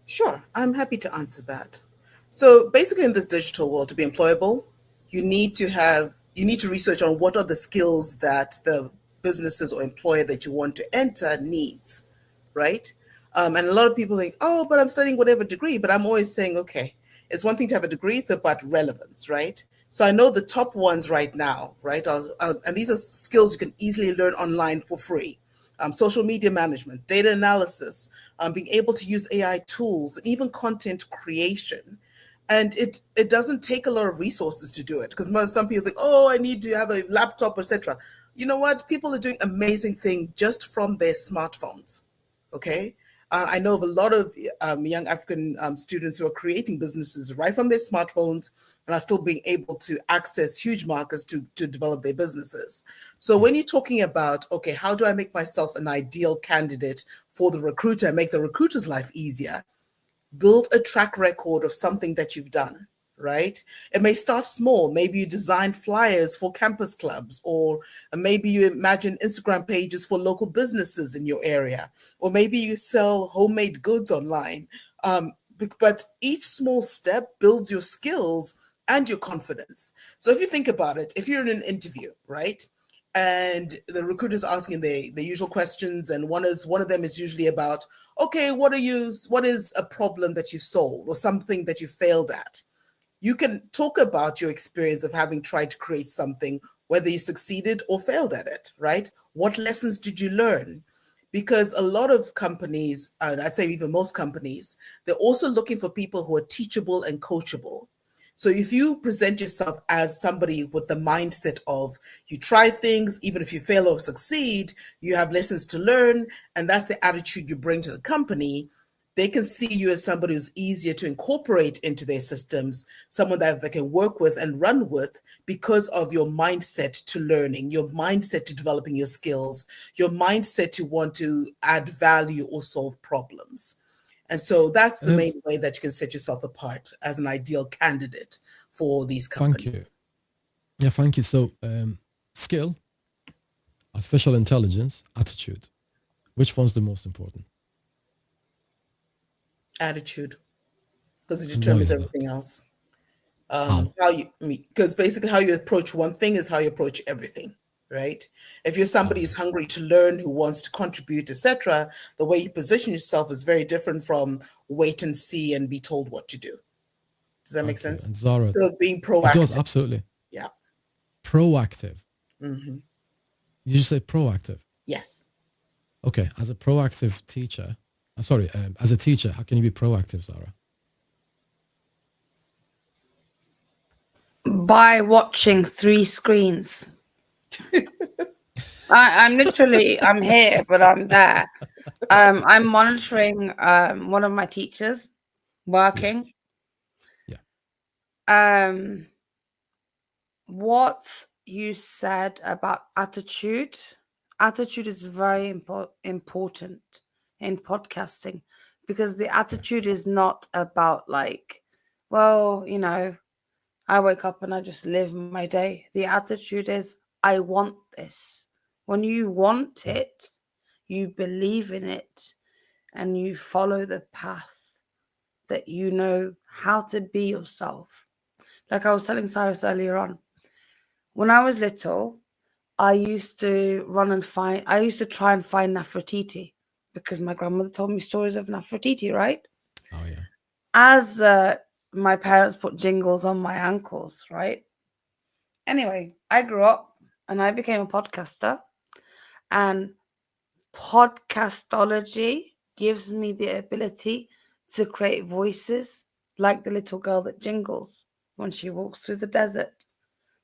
Sure, I'm happy to answer that. So basically in this digital world, to be employable, you need to research on what are the skills that the businesses or employer that you want to enter needs, right? And a lot of people think, oh, but I'm studying whatever degree, but I'm always saying, okay, it's one thing to have a degree, it's about relevance, right? So I know the top ones right now, right? And these are skills you can easily learn online for free. Social media management, data analysis, being able to use AI tools, and even content creation. And it doesn't take a lot of resources to do it, because some people think, oh, I need to have a laptop, etc. You know what? People are doing amazing things just from their smartphones. Okay. I know of a lot of young African students who are creating businesses right from their smartphones and are still being able to access huge markets to develop their businesses. So when you're talking about, okay, how do I make myself an ideal candidate for the recruiter and make the recruiter's life easier? Build a track record of something that you've done, right? It may start small. Maybe you design flyers for campus clubs, or maybe you imagine Instagram pages for local businesses in your area, or maybe you sell homemade goods online. But each small step builds your skills and your confidence. So if you think about it, if you're in an interview, right? And the recruiter's asking the usual questions, and one of them is usually about, okay, what is a problem that you solved or something that you failed at? You can talk about your experience of having tried to create something, whether you succeeded or failed at it, right? What lessons did you learn? Because a lot of companies, and I'd say even most companies, they're also looking for people who are teachable and coachable. So if you present yourself as somebody with the mindset of you try things, even if you fail or succeed, you have lessons to learn, and that's the attitude you bring to the company, they can see you as somebody who's easier to incorporate into their systems, someone that they can work with and run with because of your mindset to learning, your mindset to developing your skills, your mindset to want to add value or solve problems. And so that's the main way that you can set yourself apart as an ideal candidate for these companies. Thank you. Yeah, thank you. So, skill, artificial intelligence, attitude. Which one's the most important? Attitude, because it And why determines is that? everything else. How? Because basically how you approach one thing is how you approach everything, right? If you're somebody Oh, who's hungry to learn, who wants to contribute, etc., the way you position yourself is very different from wait and see and be told what to do. Does that make okay. sense? And Zara, So being it does, proactive. absolutely. Yeah. Proactive. Hmm. Did you say proactive? Yes. Okay. As a proactive teacher, as a teacher, how can you be proactive, Zara? By watching 3 screens. I'm here, but I'm there. I'm monitoring one of my teachers working. Yeah. What you said about attitude is very important in podcasting, because the attitude is not about like, well, I wake up and I just live my day. The attitude is, I want this. When you want it, you believe in it, and you follow the path that you know how to be yourself. Like I was telling Cyrus earlier on, when I was little, I used to try and find Nefertiti, because my grandmother told me stories of Nefertiti, right? Oh, yeah. As my parents put jingles on my ankles, right? Anyway, I grew up and I became a podcaster, and Podcastology gives me the ability to create voices like the little girl that jingles when she walks through the desert,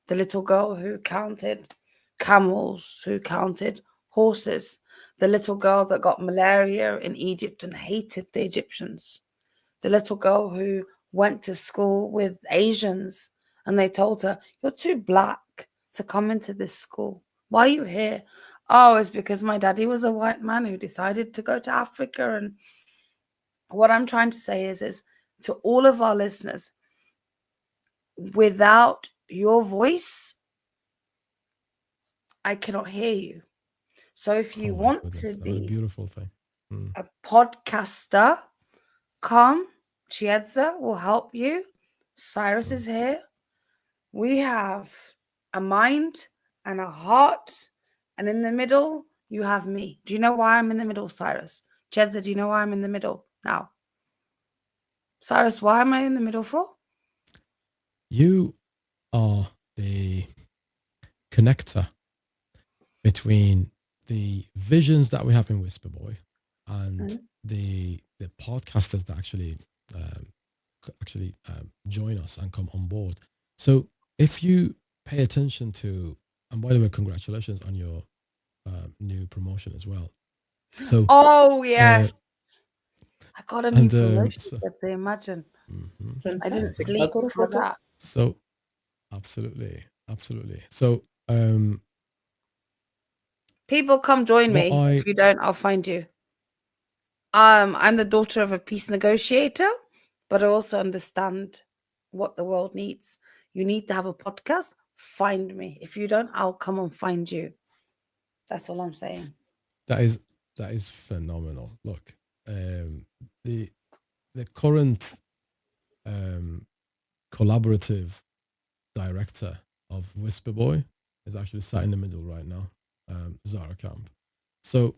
the little girl who counted camels, who counted horses, the little girl that got malaria in Egypt and hated the Egyptians, the little girl who went to school with Asians and they told her, "You're too black to come into this school. Why are you here?" "Oh, it's because my daddy was a white man who decided to go to Africa." And what I'm trying to say is to all of our listeners, without your voice, I cannot hear you. So if you Oh my want to goodness, that was a be beautiful thing. a podcaster, come, Chiedza will help you. Cyrus is here. We have a mind and a heart, and in the middle, you have me. Do you know why I'm in the middle, Cyrus? Chiedza, do you know why I'm in the middle now? Cyrus, why am I in the middle for? You are the connector between the visions that we have in Whisper Boy and the podcasters that actually join us and come on board. So if you pay attention to, and by the way, congratulations on your new promotion as well. So Oh, yes. I got a new promotion. So, Imagine. I didn't Fantastic. sleep for that. So absolutely. So people come join me. If you don't, I'll find you. I'm the daughter of a peace negotiator, but I also understand what the world needs. You need to have a podcast, find me. If you don't, I'll come and find you. That's all I'm saying. That is phenomenal. Look, the current collaborative director of Whisper Boy is actually sat in the middle right now, Zara Camp. So,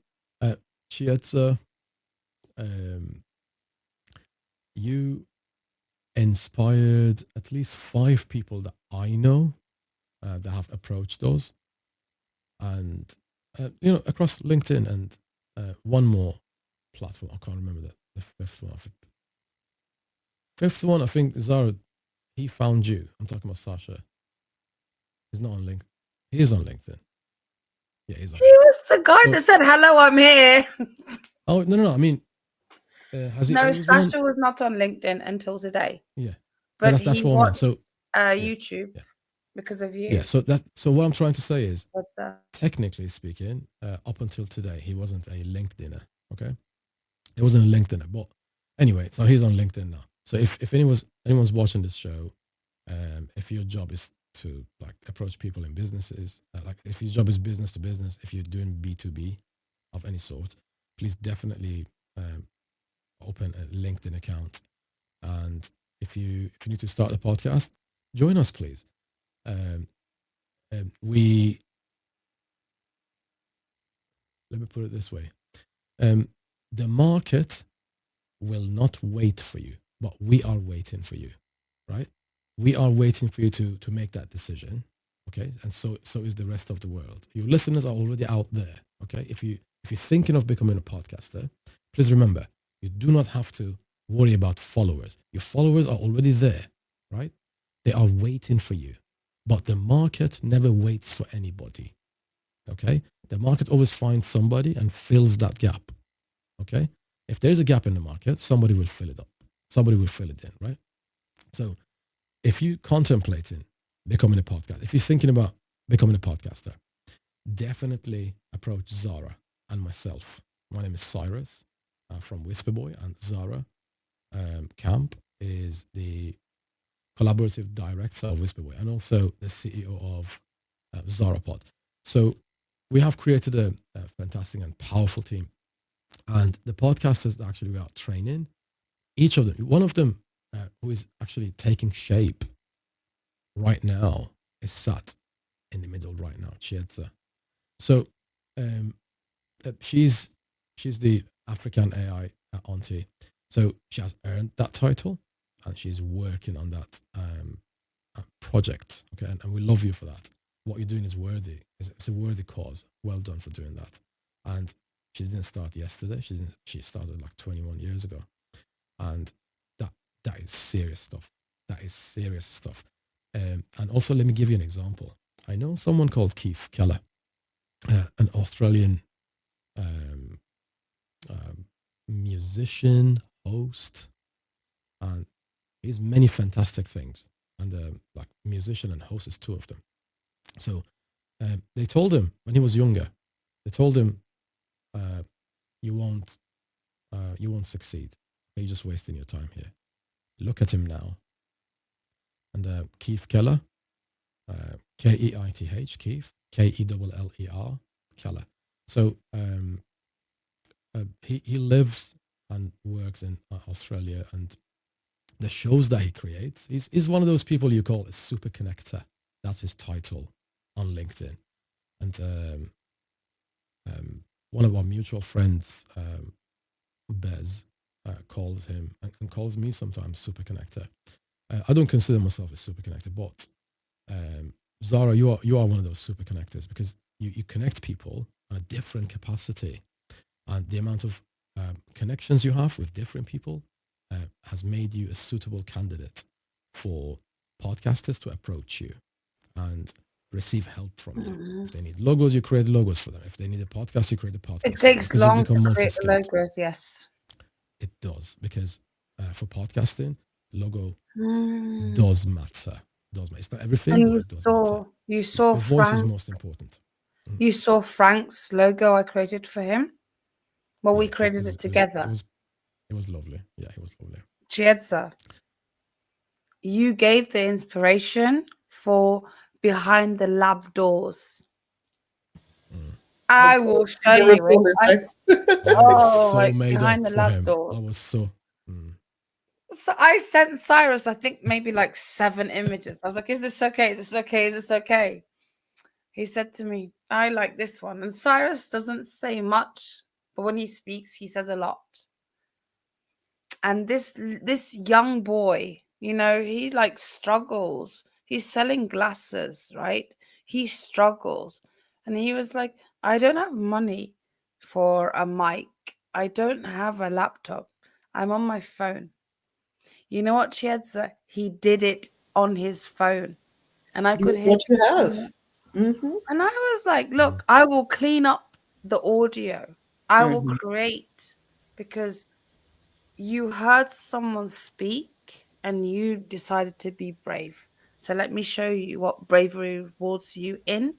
Chietza, you inspired at least 5 people that I know that have approached us, and across LinkedIn and one more platform. I can't remember the fifth one. Fifth one, I think Zara, he found you. I'm talking about Sasha. He's not on LinkedIn. He is on LinkedIn. Yeah, he's on. He was the guy that said, "Hello, I'm here." Oh no! I mean, has he? No, always been Sasha was not on LinkedIn until today. Yeah, but that's he what I meant. So YouTube because of you. Yeah. So what I'm trying to say is, technically speaking, up until today, he wasn't a LinkedIner. Okay, he wasn't a LinkedIner. But anyway, so he's on LinkedIn now. So if anyone's watching this show, if your job is to like approach people in businesses, like if your job is business to business, if you're doing B2B of any sort, please definitely open a LinkedIn account. And if you need to start a podcast, join us, please. We Let me put it this way: the market will not wait for you, but we are waiting for you, right? We are waiting for you to make that decision, okay? And so is the rest of the world. Your listeners are already out there, okay? If you're thinking of becoming a podcaster, please remember you do not have to worry about followers. Your followers are already there, right? They are waiting for you, but the market never waits for anybody, okay? The market always finds somebody and fills that gap, okay? If there's a gap in the market, somebody will fill it up. Somebody will fill it in, right? So if you're contemplating becoming a podcast, if you're thinking about becoming a podcaster, definitely approach Zara and myself. My name is Cyrus from Whisper Boy, and Zara Camp is the collaborative director of Whisper Boy and also the CEO of ZaraPod. So we have created a fantastic and powerful team. And the podcasters that actually we are training, each of them, one of them who is actually taking shape right now is sat in the middle right now, Chiedza. So she's the African AI auntie. So she has earned that title and she's working on that project. Okay, and we love you for that. What you're doing is worthy. It's a worthy cause. Well done for doing that. And She didn't start yesterday. She started like 21 years ago, and that is serious stuff. That is serious stuff. And also, let me give you an example. I know someone called Keith Keller, an Australian um, musician, host, and he's many fantastic things. And like musician and host is two of them. So they told him when he was younger, they told him, you won't succeed. You're just wasting your time here. Look at him now. And Keith Keller, Keith, Keith, Keller, Keller. So he lives and works in Australia, and the shows that he creates, he's one of those people you call a super connector. That's his title on LinkedIn. And one of our mutual friends, Bez, calls him and calls me sometimes super connector. I don't consider myself a super connector, but Zara, you are one of those super connectors, because you connect people on a different capacity, and the amount of connections you have with different people has made you a suitable candidate for podcasters to approach you and receive help from you. If they need logos, you create logos for them. If they need a podcast, you create a podcast. It takes because you long to become create the multi-skilled. logos, yes. It does, because for podcasting, logo does matter. It's not everything, And but it does matter. you saw Your voice is Frank. most important. You saw Frank's logo I created for him. Well, we Yeah, created it together. It was lovely. Yeah, it was lovely. Chiedza, you gave the inspiration for Behind the Lab Doors. I will show The you it. ripple effect. I was so like made Behind up the for Lab him. Doors. I was so. So I sent Cyrus, I think maybe like 7 images. I was like, is this okay? Is this okay? Is this okay? He said to me, I like this one. And Cyrus doesn't say much, but when he speaks, he says a lot. And this young boy, he like struggles. He's selling glasses, right? He struggles. And he was like, I don't have money for a mic. I don't have a laptop. I'm on my phone. You know what, Chiedza? He did it on his phone. And I could Use hear what you him. have. Mm-hmm. And I was like, look, I will clean up the audio. I will create, because you heard someone speak and you decided to be brave. So let me show you what bravery rewards you in.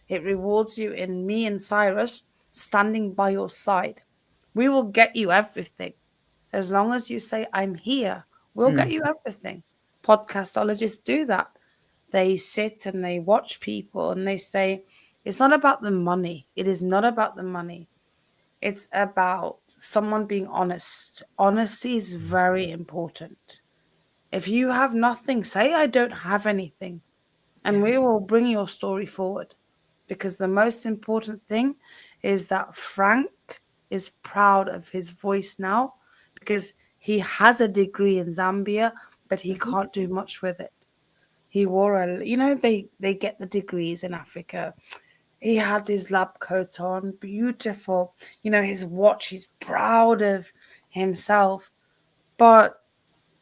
It rewards you in me and Cyrus standing by your side. We will get you everything. As long as you say, I'm here, we'll get you everything. Podcastologists do that. They sit and they watch people and they say, it's not about the money. It is not about the money. It's about someone being honest. Honesty is very important. If you have nothing, say, I don't have anything, and we will bring your story forward. Because the most important thing is that Frank is proud of his voice now, because he has a degree in Zambia, but he can't do much with it. He wore they get the degrees in Africa. He had his lab coat on, beautiful. His watch, he's proud of himself. But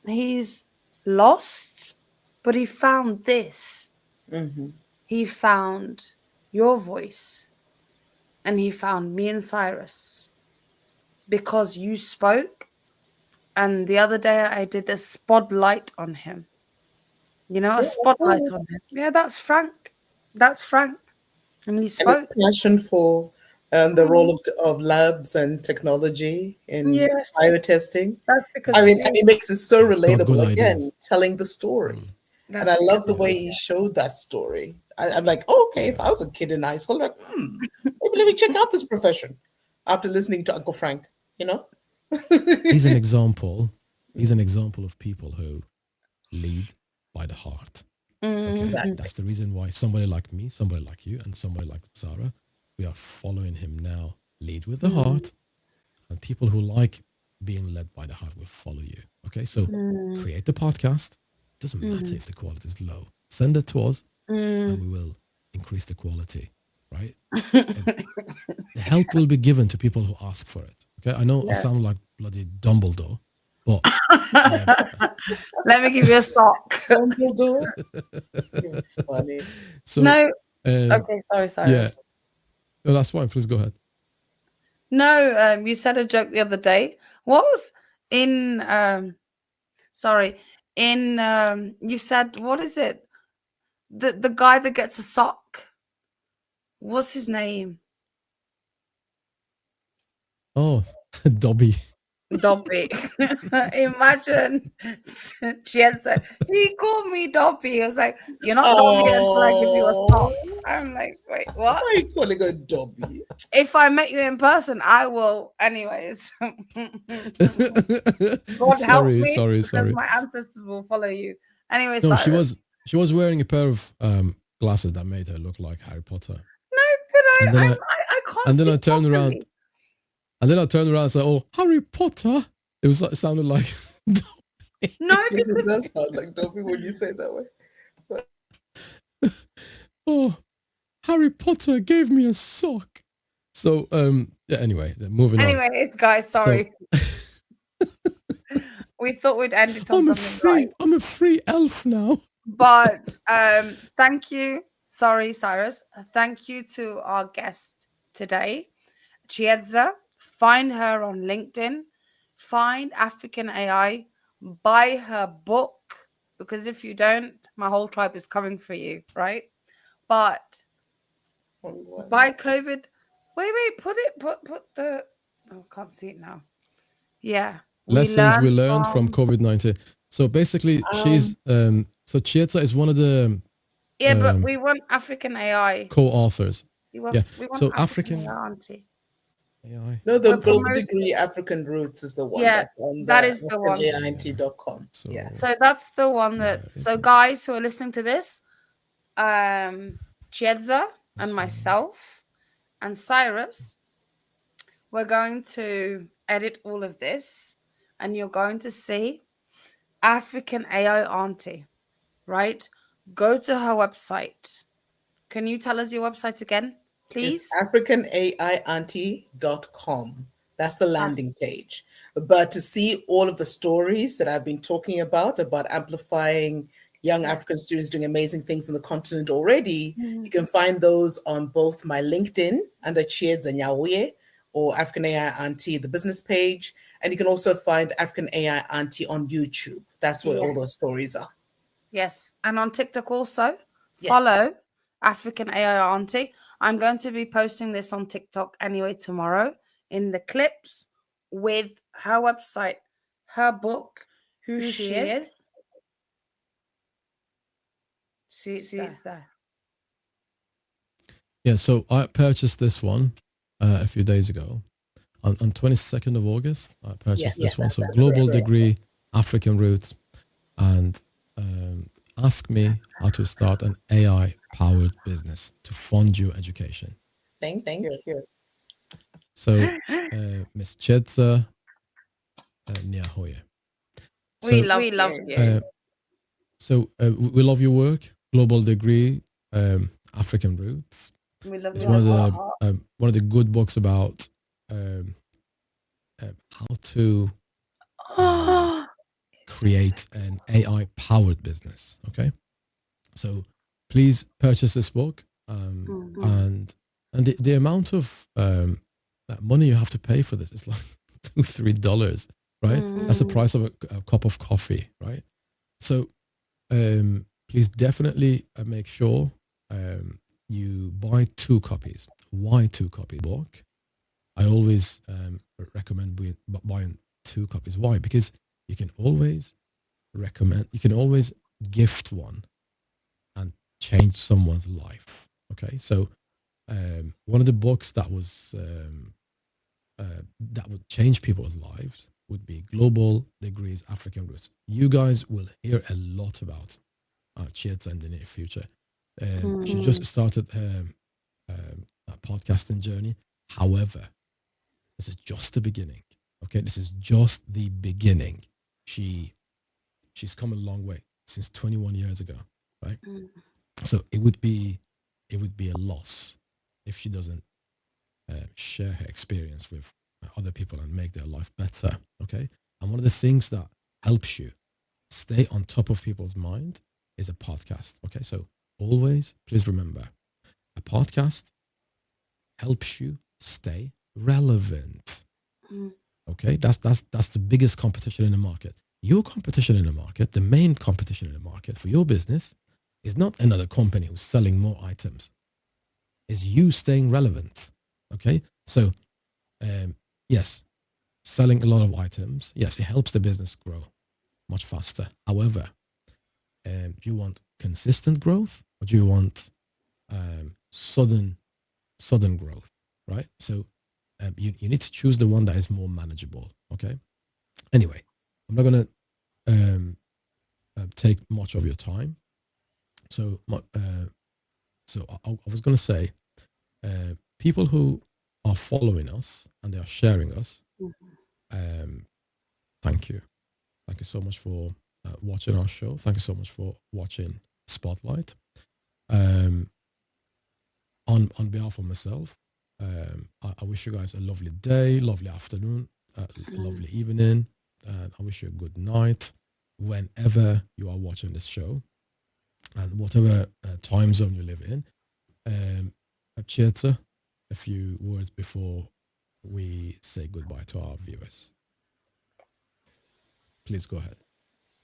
he's lost. But he found this. He found your voice. And he found me and Cyrus. Because you spoke. And the other day I did a spotlight on him. A spotlight on him. Yeah, that's Frank. That's Frank. And he And his spoke. passion for the role of labs and technology in Yes. biotesting. That's because I mean, and he makes it so He's got good relatable, again, ideas. telling the story. And that's I love because the way he showed that story. I'm like, oh, okay, if I was a kid in high school, like, maybe let me check out this profession after listening to Uncle Frank, He's an example. He's an example of people who lead by the heart. Okay, that's the reason why somebody like me, somebody like you, and somebody like Zara, we are following him now. Lead with the heart, and people who like being led by the heart will follow you. Okay, so create the podcast. Doesn't matter if the quality is low. Send it to us, and we will increase the quality. right? The help will be given to people who ask for it. Okay, I know I Yeah. sound like bloody Dumbledore, but Let me give you a sock. Dumbledore. You're funny. so No. um, Okay, sorry, yeah, Cyrus. no, that's fine. Please go ahead. No, you said a joke the other day. What was in sorry, in you said, what is it? The guy that gets a sock. What's his name? Oh, Dobby. Dobby. Imagine Chienza. He called me Dobby. He was like, "You're not Dobby until I give you a sock." Oh, I'm like, "Wait, why what?" are you calling her Dobby? If I met you in person, I will. Anyways, God help sorry, me, sorry, because sorry. my ancestors will follow you. Anyway, No, Cyrus. she was wearing a pair of glasses that made her look like Harry Potter. No, but And then I can't see I turned around properly. and then I turned around and said, "Oh, Harry Potter." It was like, it sounded like No, Yes, it because does sound like Dobby when you say it that way. oh, Harry Potter gave me a sock. So yeah, anyway, moving on. anyways, guys, So sorry. We thought we'd end it on something light. I'm a free elf now. But thank you. Sorry, Cyrus. Thank you to our guest today, Chiedza. Find her on LinkedIn. Find African AI. Buy her book, because if you don't, my whole tribe is coming for you, right? But Only one. by COVID, wait, put the. Oh, I can't see it now. Yeah, Lessons we learned from from. COVID-19. So basically, she's so Chieta is one of the Yeah, but we want African AI. co-authors. Yeah. We want So African African AI, auntie. AI. No, the We're Global promoting. Degree African Roots is the one Yeah, that's on that the is the one. AfricanAInt.com. So Yes. So that's the one where that. is So it? guys who are listening to this, Chiedza and So, myself and Cyrus, we're going to edit all of this, and you're going to see African AI auntie, right? Go to her website. Can you tell us your website again, It's please? AfricanAInt.com. That's the Ah, landing page. But to see all of the stories that I've been talking about amplifying young yeah. African students doing amazing things on the continent already, Mhm. you can find those on both my LinkedIn under Chiedza Nyahuye or African AI Auntie, the business page. And you can also find African AI Auntie on YouTube. That's where all those Yes. stories are. Yes. And on TikTok also, Yeah. follow African AI Auntie. I'm going to be posting this on TikTok anyway tomorrow in the clips with her website, her book, who she is. See, it's there. yeah, so I purchased this one a few days ago. On 22nd of August, I purchased Yes, this one. that's So Global correct. Degree, African Roots, and ask me how to start an AI-powered business to fund your education. Thank you. So Miss Chetza Niahoye. We So love you. we love your work. Global Degree, African Roots. We love It's your heart. one of the good books about how to create an AI powered business. Okay, so please purchase this book, and the amount of money you have to pay for this is like $2-3, right? That's the price of a cup of coffee, right? So please definitely make sure you buy 2 copies. Why 2 copies? Book. I always recommend buying 2 copies. Why? Because you can always you can always gift one and change someone's life. Okay, so one of the books that would change people's lives would be Global Degrees African Roots. You guys will hear a lot about Chieta in the near future. She just started her podcasting journey. However, this is just the beginning. Okay, this is just the beginning. She's come a long way since 21 years ago, right? So it would be a loss if she doesn't share her experience with other people and make their life better. Okay. And one of the things that helps you stay on top of people's mind is a podcast. Okay. So always please remember, a podcast helps you stay relevant. Okay. That's the biggest competition in the market. Your competition in the market, the main competition in the market for your business, is not another company who's selling more items. Is you staying relevant. Okay. So yes, selling a lot of items, yes, it helps the business grow much faster. However, do you want consistent growth, or do you want sudden growth? Right. So you need to choose the one that is more manageable. Okay. Anyway, I'm not going to take much of your time. So I was going to say, people who are following us and they are sharing us, thank you. Thank you so much for watching our show. Thank you so much for watching Spotlight. On behalf of myself, I wish you guys a lovely day, lovely afternoon, lovely evening. I wish you a good night whenever you are watching this show, and whatever time zone you live in. Chieta, a few words before we say goodbye to our viewers. Please go ahead.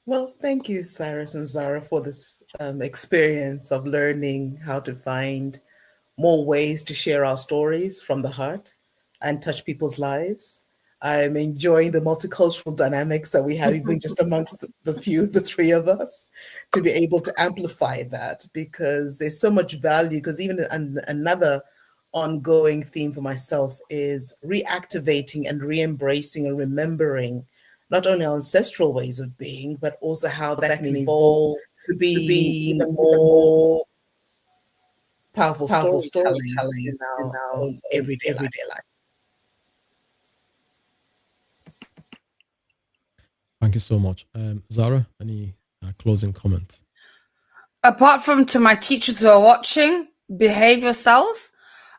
Well, thank you, Cyrus and Zara, for this experience of learning how to find more ways to share our stories from the heart and touch people's lives. I'm enjoying the multicultural dynamics that we have, even just amongst the three of us, to be able to amplify that, because there's so much value. Because even another ongoing theme for myself is reactivating and re-embracing and remembering not only our ancestral ways of being, but also how that can evolve to be even more powerful storytellings in our own everyday life. Thank you so much. Zara, any closing comments? Apart from to my teachers who are watching, behave yourselves,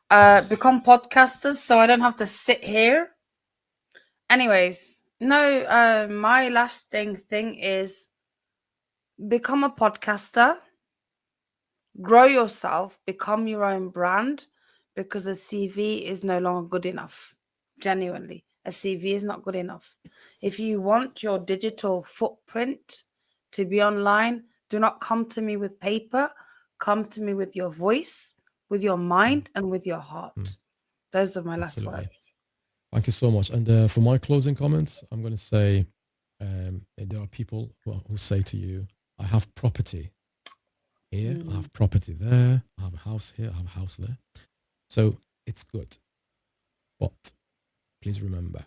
become podcasters so I don't have to sit here. Anyways, no, my lasting thing is become a podcaster, grow yourself, become your own brand, because a CV is no longer good enough. Genuinely, a CV is not good enough. If you want your digital footprint to be online, do not come to me with paper. Come to me with your voice, with your mind, and with your heart. Those are my last words. Thank you so much. And for my closing comments, I'm going to say there are people who say to you, I have property here, I have property there, I have a house here, I have a house there. So it's good. But please remember,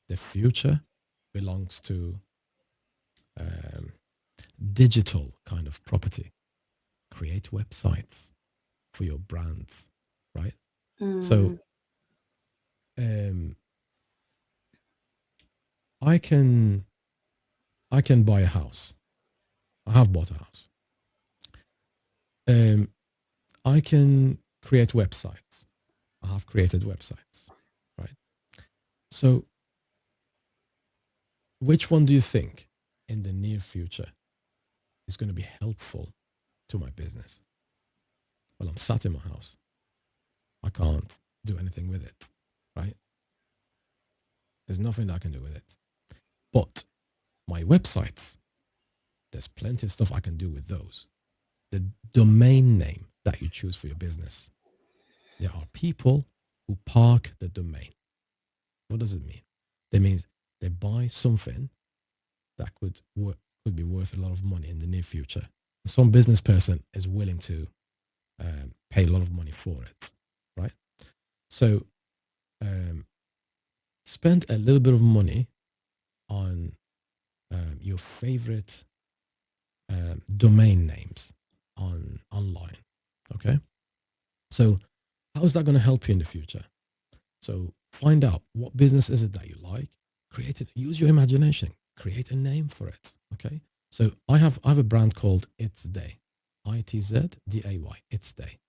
the future belongs to digital kind of property. Create websites for your brands, right? So I can buy a house. I have bought a house. I can create websites. I have created websites, right? So which one do you think in the near future is going to be helpful to my business? Well, I'm sat in my house. I can't do anything with it, right? There's nothing that I can do with it. But my websites, there's plenty of stuff I can do with those. The domain name that you choose for your business. There are people who park the domain. What does it mean? That means they buy something that could be worth a lot of money in the near future. Some business person is willing to pay a lot of money for it, right? So spend a little bit of money on your favorite domain names online. Okay. So how is that going to help you in the future? So find out what business is it that you like, create it, use your imagination, create a name for it. Okay. So I have a brand called It's Day, ITZDAY, It's Day.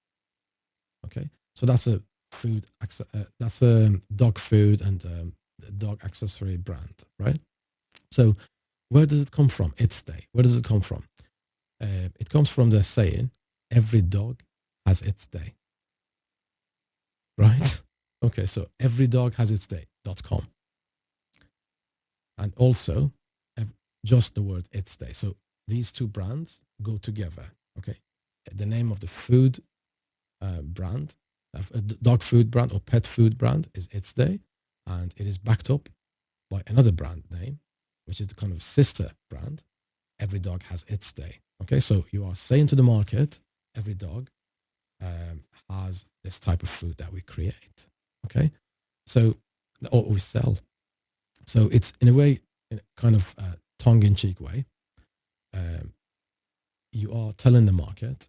Okay. So that's a that's a dog food and dog accessory brand, right? So where does it come from? Its day. Where does it come from? It comes from the saying, every dog has its day, right? Okay, so every dog has its day.com. And also just the word its day. So these two brands go together, okay? The name of the food brand, a dog food brand or pet food brand is its day, and it is backed up by another brand name, which is the kind of sister brand. Every dog has its day. Okay, so you are saying to the market, every dog has this type of food that we create. Okay, so or we sell. So it's in a way, in a kind of tongue-in-cheek way, you are telling the market,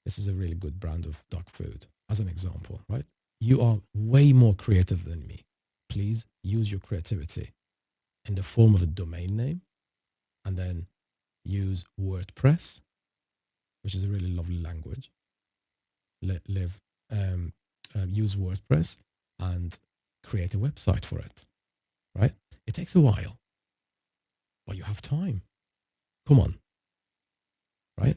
this is a really good brand of dog food, as an example, right? You are way more creative than me. Please use your creativity in the form of a domain name, and then use WordPress, which is a really lovely language. Use WordPress and create a website for it, right? It takes a while, but you have time. Come on, right?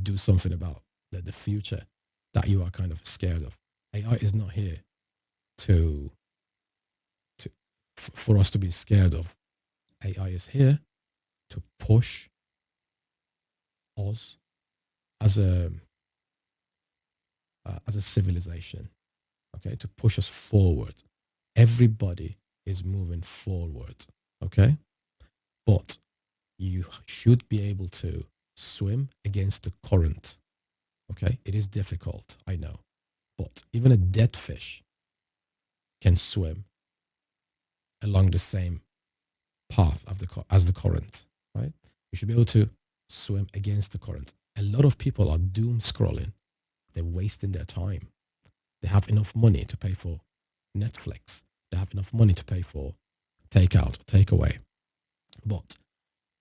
Do something about the future that you are kind of scared of. AI is not here to for us to be scared of. AI is here to push us as a civilization, okay, to push us forward. Everybody is moving forward, okay, but you should be able to swim against the current. Okay, it is difficult, I know, but even a dead fish can swim along the same path of as the current, right? You should be able to swim against the current. A lot of people are doom scrolling. They're wasting their time. They have enough money to pay for Netflix. They have enough money to pay for takeout, takeaway. But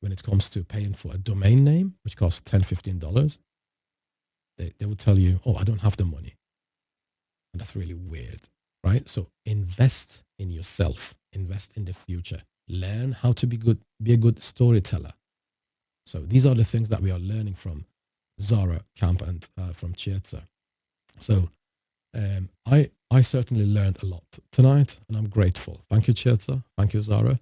when it comes to paying for a domain name, which costs $10, $15, they will tell you, oh, I don't have the money. And that's really weird, right? So invest in yourself, invest in the future, learn how to be a good storyteller. So these are the things that we are learning from Zara Camp and from Chietza. So I certainly learned a lot tonight, and I'm grateful. Thank you, Chietza. Thank you, Zara.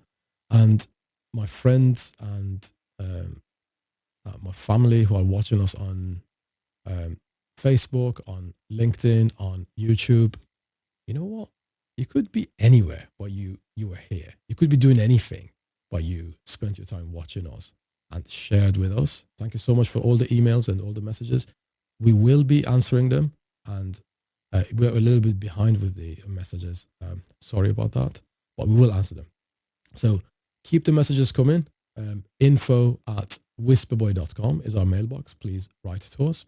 And my friends and my family who are watching us on Facebook, on LinkedIn, on YouTube. You know what? You could be anywhere, but you were here. You could be doing anything, but you spent your time watching us and shared with us. Thank you so much for all the emails and all the messages. We will be answering them, and we're a little bit behind with the messages. Sorry about that, but we will answer them. So keep the messages coming. info@whisperboy.com is our mailbox. Please write to us.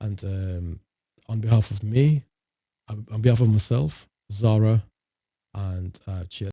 And on behalf of me, on behalf of myself, Zara, and Chia,